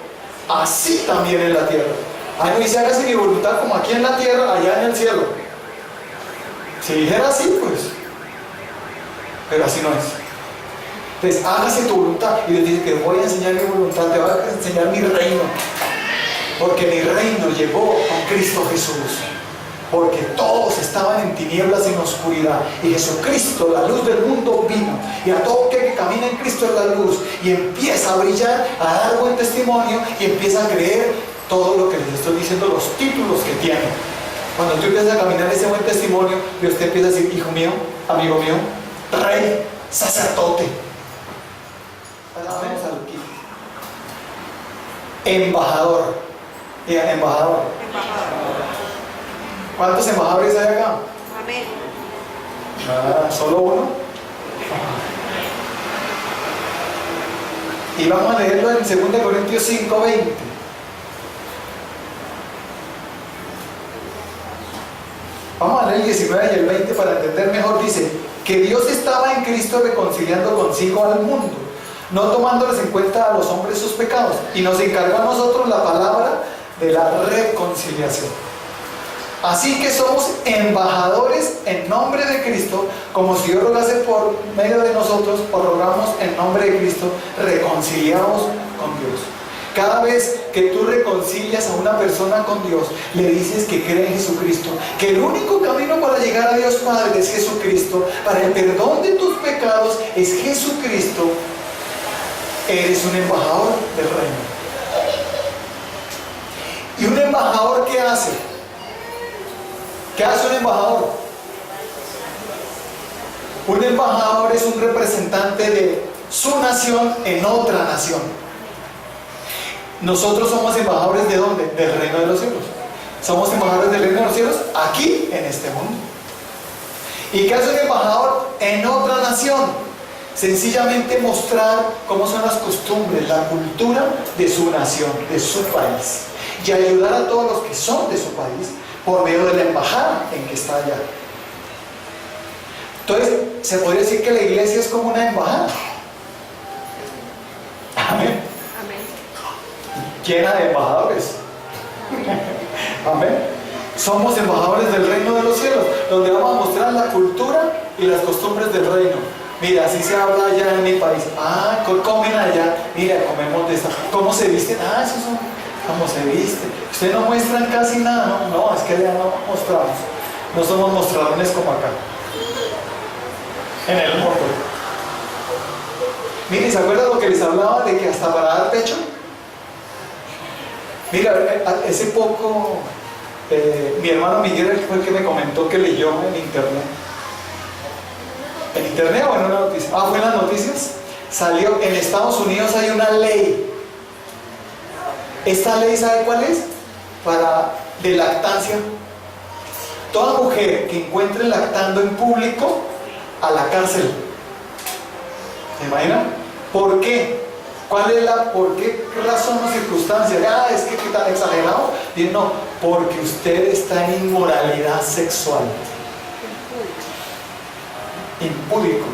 así también en la tierra. Ahí no dice hágase mi voluntad como aquí en la tierra, allá en el cielo. Si dijera así, pues, pero así no es. Entonces, hágase tu voluntad. Y Dios dice que voy a enseñar mi voluntad, te voy a enseñar mi reino. Porque mi reino llegó con Cristo Jesús. Porque todos estaban en tinieblas y en oscuridad. Y Jesucristo, la luz del mundo, vino. Y a todo aquel que camina en Cristo es la luz. Y empieza a brillar, a dar buen testimonio. Y empieza a creer todo lo que les estoy diciendo, los títulos que tiene. Cuando tú empiezas a caminar ese buen testimonio, Dios te empieza a decir, hijo mío, amigo mío, rey, sacerdote. Vamos al quinto. Embajador. Diga, embajador. ¿Cuántos embajadores hay acá? Amén. ¿Solo uno? Y vamos a leerlo en 2 Corintios 5:20. Vamos a leer el 19 y el 20 para entender mejor. Dice que Dios estaba en Cristo reconciliando consigo al mundo, no tomándoles en cuenta a los hombres sus pecados, y nos encargó a nosotros la palabra de la reconciliación. Así que somos embajadores en nombre de Cristo, como si Dios rogase por medio de nosotros, o rogamos en nombre de Cristo, reconciliados con Dios. Cada vez que tú reconcilias a una persona con Dios, le dices que cree en Jesucristo, que el único camino para llegar a Dios Padre es Jesucristo, para el perdón de tus pecados es Jesucristo, eres un embajador del reino. ¿Y un embajador qué hace? ¿Qué hace un embajador? Un embajador es un representante de su nación en otra nación. Nosotros somos embajadores ¿de dónde? Del reino de los cielos. Somos embajadores del reino de los cielos aquí en este mundo. ¿Y qué hace un embajador en otra nación? Sencillamente mostrar cómo son las costumbres, la cultura de su nación, de su país, y ayudar a todos los que son de su país por medio de la embajada en que está allá. Entonces, se podría decir que la iglesia es como una embajada. Amén. Amén. Llena de embajadores. Amén. Somos embajadores del reino de los cielos, donde vamos a mostrar la cultura y las costumbres del reino. Mira, así se habla allá en mi país. Ah, comen allá. Mira, comemos de esta. ¿Cómo se visten? Ah, esos son cómo se visten. Ustedes no muestran casi nada, ¿no? No, es que allá no mostramos. No somos mostradores como acá. En el mundo. Miren, ¿se acuerdan lo que les hablaba de que hasta para dar pecho? Mira, hace poco mi hermano Miguel fue el que me comentó que leyó en internet. ¿En internet o en una noticia? Ah, fue en las noticias. Salió, en Estados Unidos hay una ley. Esta ley, ¿sabe cuál es? De lactancia. Toda mujer que encuentre lactando en público, a la cárcel. ¿Se imaginan? ¿Por qué? ¿Por qué razón o circunstancia? Ah, es que qué tan exagerado. Y no, porque usted está en inmoralidad sexual. Impúdico.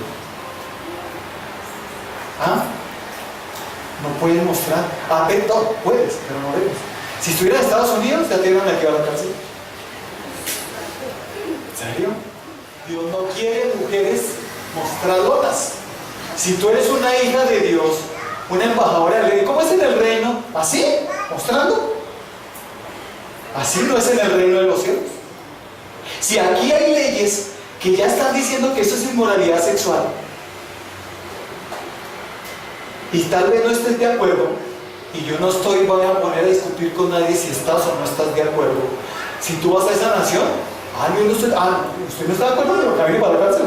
¿Ah? No puedes mostrar. Ah, ven todo, puedes, pero no debes. Si estuviera en Estados Unidos, ya te hubieran metido a la cárcel. ¿En serio? Dios no quiere mujeres mostradoras. Si tú eres una hija de Dios, una embajadora del reino, ¿cómo es en el reino? ¿Así? ¿Mostrando? Así no es en el reino de los cielos. Si aquí hay leyes que ya están diciendo que eso es inmoralidad sexual, y tal vez no estés de acuerdo, y yo no voy a poner a discutir con nadie si estás o no estás de acuerdo. Si tú vas a esa nación, usted no está de acuerdo en lo que a mí me va a la cárcel.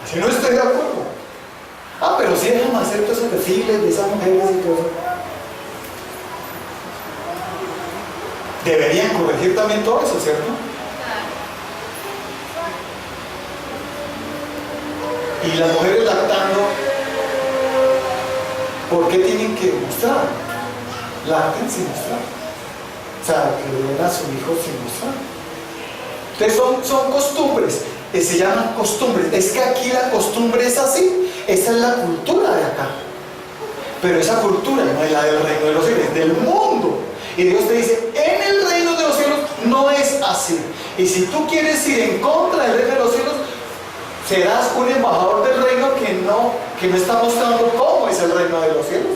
Así no estoy de acuerdo. Pero sí déjame hacer todos esos desfiles de esas mujeres y todo eso. Deberían corregir también todo eso, ¿cierto? Y las mujeres lactando, ¿por qué tienen que mostrar? Lacten sin mostrar. O sea, que le den a su hijo sin mostrar. Entonces son costumbres, se llaman costumbres. Es que aquí la costumbre es así, esa es la cultura de acá. Pero esa cultura no es la del reino de los cielos, es del mundo. Y Dios te dice, en el reino de los cielos no es así. Y si tú quieres ir en contra del reino de los cielos, serás un embajador del reino que no está mostrando cómo es el reino de los cielos.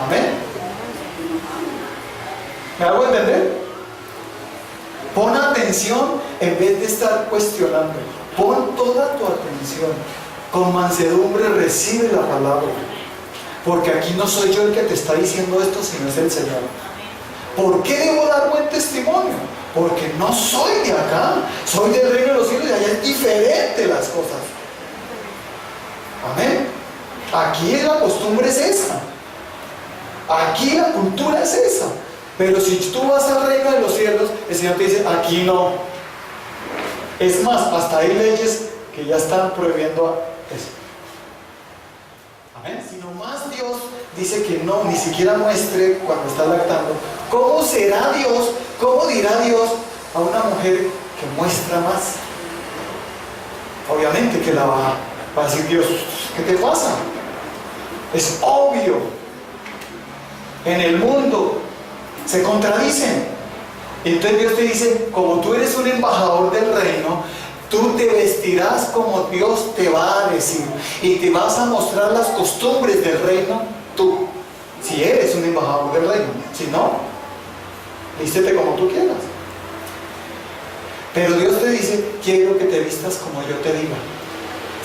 Amén. ¿Me hago entender? Pon atención en vez de estar cuestionando. Pon toda tu atención. Con mansedumbre recibe la palabra. Porque aquí no soy yo el que te está diciendo esto, sino es el Señor. ¿Por qué debo dar buen testimonio? Porque no soy de acá. Soy del reino de los cielos y allá es diferente las cosas. Amén. Aquí la costumbre es esa. Aquí la cultura es esa. Pero si tú vas al reino de los cielos, el Señor te dice, aquí no. Es más, hasta hay leyes que ya están prohibiendo eso. Amén. Si nomás Dios dice que no, ni siquiera muestre cuando está lactando, ¿cómo será Dios? ¿Cómo dirá Dios a una mujer que muestra más? Obviamente que la va a decir Dios, ¿qué te pasa? Es obvio. En el mundo se contradicen. Entonces Dios te dice, como tú eres un embajador del reino, tú te vestirás como Dios te va a decir y te vas a mostrar las costumbres del reino tú. Si Si eres un embajador del reino. Si no, vístete como tú quieras. Pero Dios te dice, quiero que te vistas como yo te diga.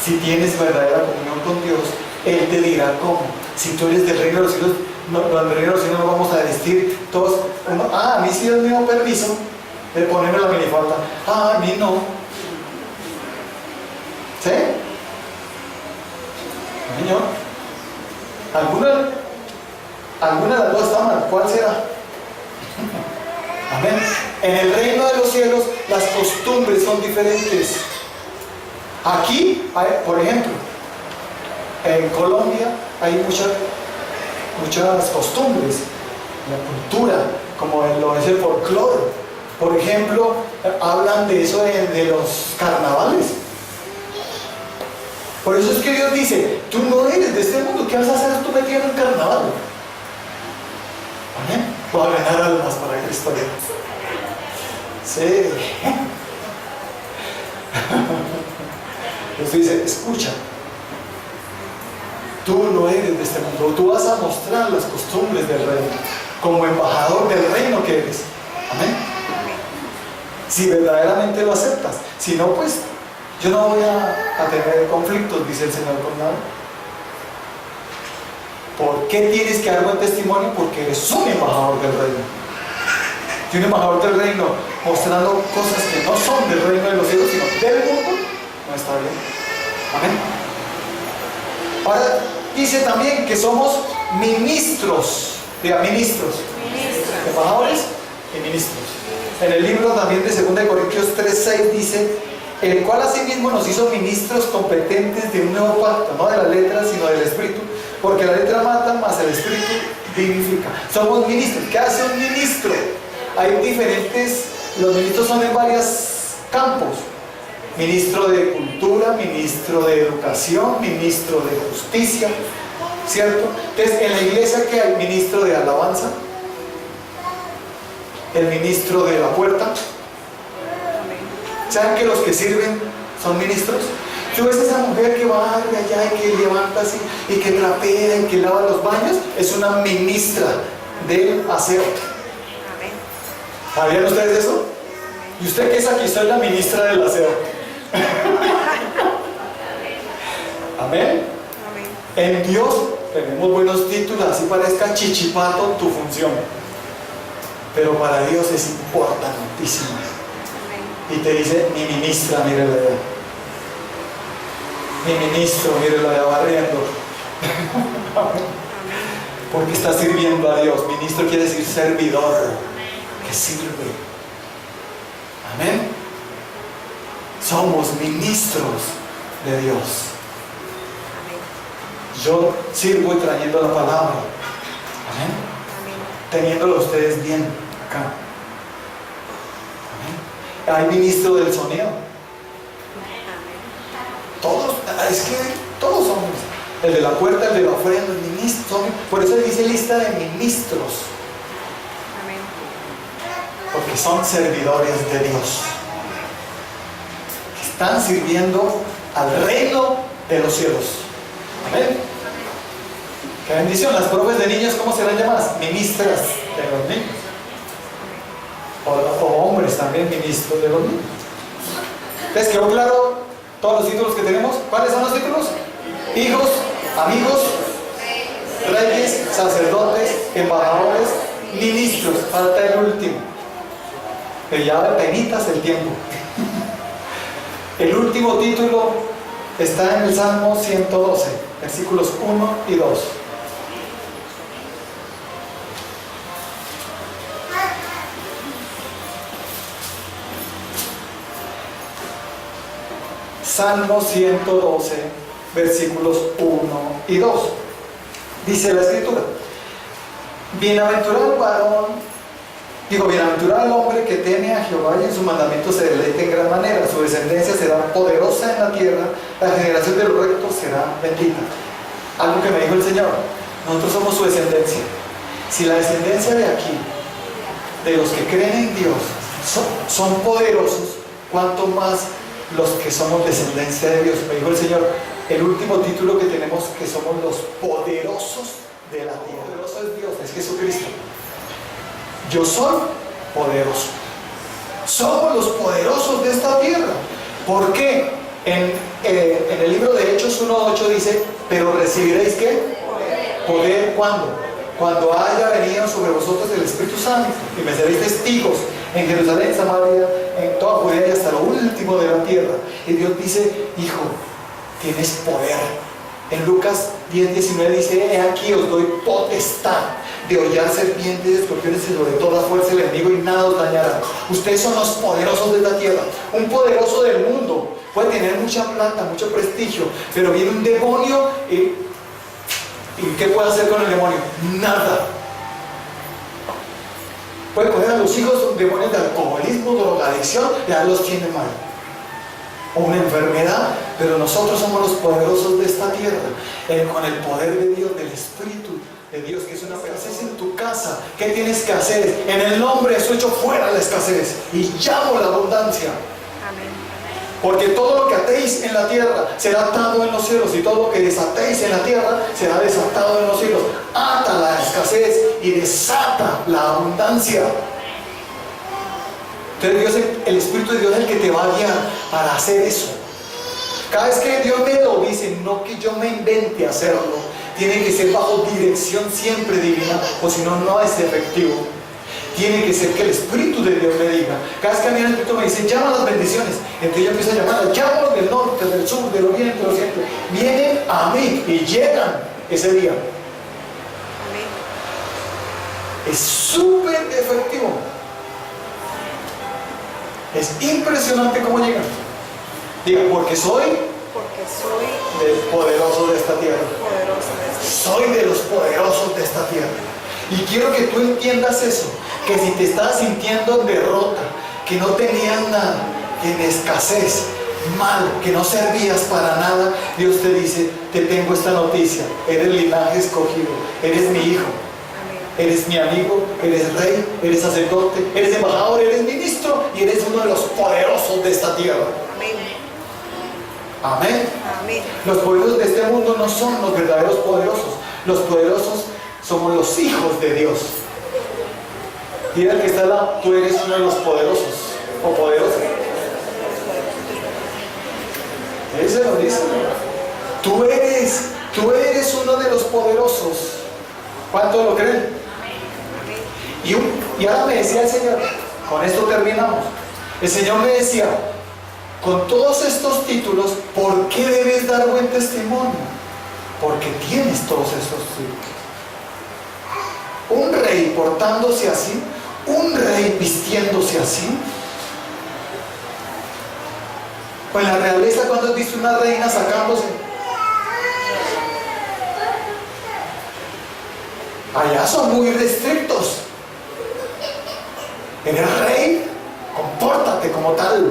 Si tienes verdadera comunión con Dios, Él te dirá cómo. Si tú eres del reino de los cielos, no, del reino de los cielos no vamos a vestir todos. A mí sí Dios me dio permiso de ponerme la minifalda. A mí no. ¿Sí? Señor. ¿Alguna de las dos está mal? ¿Cuál será? Amén. En el reino de los cielos las costumbres son diferentes. Aquí, por ejemplo, en Colombia hay muchas costumbres, la cultura, como lo es el folclore. Por ejemplo, hablan de eso de los carnavales. Por eso es que Dios dice, tú no eres de este mundo, ¿qué vas a hacer tú metido en el carnaval? Amén. Voy a ganar almas para Cristo. Sí. Dios dice, escucha, tú no eres de este mundo, tú vas a mostrar las costumbres del reino, como embajador del reino que eres. Amén. Si verdaderamente lo aceptas. Si no, pues yo no voy a tener conflictos, dice el Señor con nada. ¿Por qué tienes que dar buen testimonio? Porque eres un embajador del reino. Si un embajador del reino mostrando cosas que no son del reino de los cielos, sino del mundo, no está bien. Amén. Ahora dice también que somos ministros. Diga, ministros. Embajadores y ministros. En el libro también de 2 Corintios 3:6 dice, el cual asimismo nos hizo ministros competentes de un nuevo pacto, no de la letra, sino del espíritu, porque la letra mata, mas el espíritu vivifica. Somos ministros. ¿Qué hace un ministro? Hay diferentes, los ministros son en varios campos. Ministro de cultura, ministro de educación, ministro de justicia, ¿cierto? Entonces, en la iglesia, ¿qué hay? Ministro de alabanza, el ministro de la puerta. ¿Saben que los que sirven son ministros? Tú ves a esa mujer que va de allá y que levanta así, y que trapea y que lava los baños, es una ministra del aseo. ¿Sabían ustedes eso? ¿Y usted qué es aquí? Soy la ministra del aseo. Amén. En Dios tenemos buenos títulos, así parezca chichipato tu función. Pero para Dios es importantísimo. Y te dice, mi ministra, mírela allá. Mi ministro, mírela allá barriendo. Porque está sirviendo a Dios. Ministro quiere decir servidor, que sirve. Amén. Somos ministros de Dios. Yo sirvo y trayendo la palabra. Amén. Teniéndolo ustedes bien acá. Hay ministro del sonido. Todos, es que todos somos. El de la puerta, el de la ofrenda, el ministro. Por eso dice lista de ministros. Porque son servidores de Dios. Que están sirviendo al reino de los cielos. Amén. Qué bendición. Las profes de niños, ¿cómo serán llamadas? Ministras de los niños. O hombres también ministros de los niños. ¿Les quedó claro todos los títulos que tenemos? ¿Cuáles son los títulos? Hijos, amigos, reyes, sacerdotes, embajadores, ministros. Falta el último. Que ya de penitas el tiempo. El último título está en el Salmo 112, versículos 1 y 2. Salmo 112, versículos 1 y 2. Dice la Escritura: bienaventurado el varón, bienaventurado el hombre que teme a Jehová y en su mandamiento se deleite en gran manera. Su descendencia será poderosa en la tierra, la generación de los rectos será bendita. Algo que me dijo el Señor: nosotros somos su descendencia. Si la descendencia de aquí, de los que creen en Dios, son poderosos, ¿cuánto más los que somos descendencia de Dios? Me dijo el Señor, el último título que tenemos, que somos los poderosos de la tierra. es Dios, es Jesucristo. Yo soy poderoso. Somos los poderosos de esta tierra. ¿Por qué? En el libro de Hechos 1:8 dice, pero recibiréis ¿qué? Poder, ¿cuándo? Cuando haya venido sobre vosotros el Espíritu Santo, y me seréis testigos en Jerusalén, en Samaria, en toda Judea y hasta lo último de la tierra. Y Dios dice, hijo, tienes poder. En Lucas 10:19 dice, he aquí os doy potestad de hollar serpientes y escorpiones y sobre toda fuerza del enemigo y nada os dañará. Ustedes son los poderosos de la tierra. Un poderoso del mundo puede tener mucha plata, mucho prestigio, pero viene un demonio ¿y qué puede hacer con el demonio? Nada. Puede poner a los hijos demonios de alcoholismo, drogadicción, ya los tiene mal. O una enfermedad, pero nosotros somos los poderosos de esta tierra, con el poder de Dios, del Espíritu de Dios, que es una escasez en tu casa. ¿Qué tienes que hacer? En el nombre de Jesús echo fuera la escasez y llamo la abundancia. Amén. Porque todo lo que atéis en la tierra será atado en los cielos, y todo lo que desatéis en la tierra será desatado en los cielos. Ata la escasez y desata la abundancia. Entonces Dios, el Espíritu de Dios es el que te va a guiar para hacer eso. Cada vez que Dios me lo dice, no que yo me invente hacerlo, tiene que ser bajo dirección siempre divina, o si no, no es efectivo. Tiene que ser que el Espíritu de Dios me diga. Cada vez que a mí el Espíritu me dice, llama las bendiciones, entonces yo empiezo a llamarlas, llamo del norte, del sur, del oriente, del occidente, vienen a mí y llegan ese día. Amén. Es súper efectivo. Es impresionante cómo llegan. Diga, porque soy del poderoso de esta tierra. Soy de los poderosos de esta tierra. Y quiero que tú entiendas eso, que si te estás sintiendo en derrota, que no tenías nada, que en escasez, mal, que no servías para nada, Dios te dice, te tengo esta noticia, eres linaje escogido, eres mi hijo. Eres mi amigo, eres rey, eres sacerdote, eres embajador, eres ministro y eres uno de los poderosos de esta tierra. Amén. Amén. Amén. Los poderosos de este mundo no son los verdaderos poderosos. Los poderosos somos los hijos de Dios. Dile al que está al lado, tú eres uno de los poderosos o poderosa. Ese lo dice. Tú eres uno de los poderosos. ¿Cuántos lo creen? Y ahora me decía el Señor, con esto terminamos. El Señor me decía, con todos estos títulos, ¿por qué debes dar buen testimonio? Porque tienes todos estos títulos. Un rey portándose así, un rey vistiéndose así. Pues en la realeza, ¿cuándo has visto una reina sacándose? Allá son muy restrictos. Eres rey, compórtate como tal.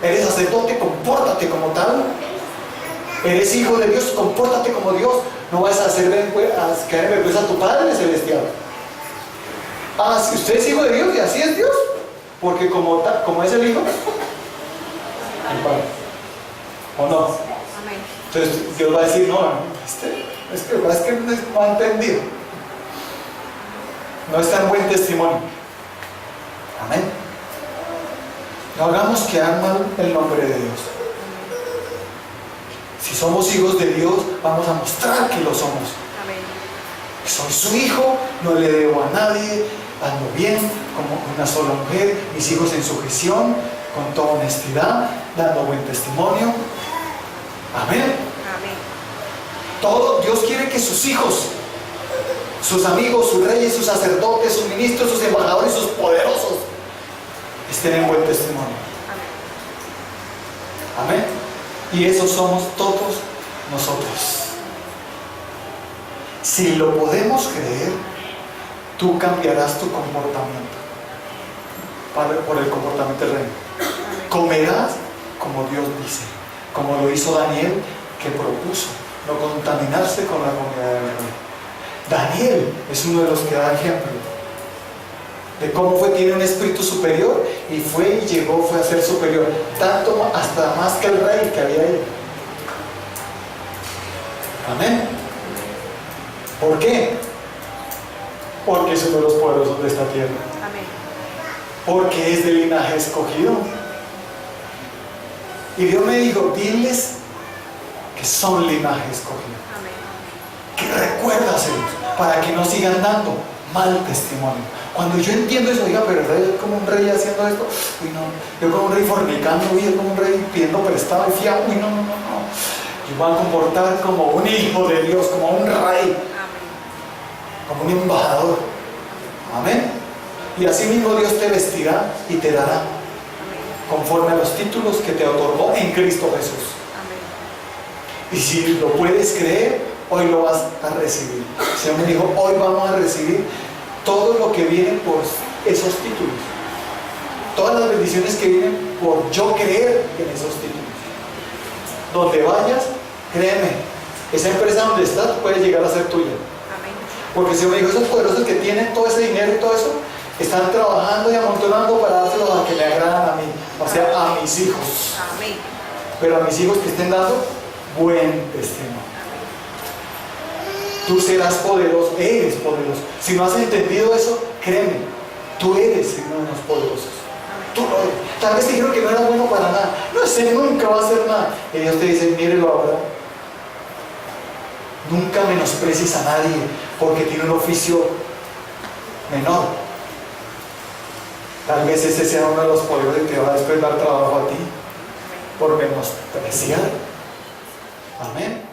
Eres sacerdote, compórtate como tal. Eres hijo de Dios, compórtate como Dios. No vas a caer vergüenza a tu Padre Celestial. Ah, si usted es hijo de Dios y así es Dios, porque como es el hijo, el Padre. ¿O no? Amén. Entonces Dios va a decir, no, es que no ha entendido. No está en buen testimonio. Amén. No hagamos quedar mal el nombre de Dios. Si somos hijos de Dios, vamos a mostrar que lo somos. Amén. Soy su hijo, no le debo a nadie, ando bien, como una sola mujer, mis hijos en sujeción, con toda honestidad, dando buen testimonio. Amén. Amén. Todo, Dios quiere que sus hijos, sus amigos, sus reyes, sus sacerdotes, sus ministros, sus embajadores, sus poderosos estén en buen testimonio. Amén. Y eso somos todos nosotros. Si lo podemos creer, tú cambiarás tu comportamiento por el comportamiento del reino. Comerás como Dios dice, como lo hizo Daniel, que propuso no contaminarse con la comida del rey. Daniel es uno de los que da ejemplo de cómo tiene un espíritu superior y fue a ser superior, tanto hasta más que el rey que había ahí. Amén. ¿Por qué? Porque es uno de los poderosos de esta tierra. Amén. Porque es de linaje escogido. Y Dios me dijo, diles que son linaje escogido. Amén. Que recuérdaselos para que no sigan dando mal testimonio. Cuando yo entiendo eso, diga, pero ¿verdad? Yo como un rey haciendo esto, uy no, yo como un rey fornicando, uy, yo como un rey pidiendo prestado y fiado, uy no. Yo voy a comportar como un hijo de Dios, como un rey, Amén. como un embajador. Amén. Y así mismo Dios te vestirá y te dará Amén. conforme a los títulos que te otorgó en Cristo Jesús. Amén. Y si lo puedes creer, hoy lo vas a recibir. El Señor me dijo, hoy vamos a recibir todo lo que viene por esos títulos. Todas las bendiciones que vienen por yo creer en esos títulos. Donde vayas, créeme, esa empresa donde estás puede llegar a ser tuya. Amén. Porque el Señor me dijo, esos poderosos que tienen todo ese dinero y todo eso, están trabajando y amontonando para dárselos a que me agradan a mí, o sea, a mis hijos. Amén. Pero a mis hijos que estén dando buen testimonio. Tú serás poderoso, eres poderoso. Si no has entendido eso, créeme, tú eres uno de los poderosos. Tú lo eres. Tal vez te dijeron que no era bueno para nada. No sé, nunca va a hacer nada. Y Dios te dice, mírelo ahora. Nunca menosprecies a nadie porque tiene un oficio menor. Tal vez ese sea uno de los poderosos que te va a después dar trabajo a ti por menospreciar. Amén.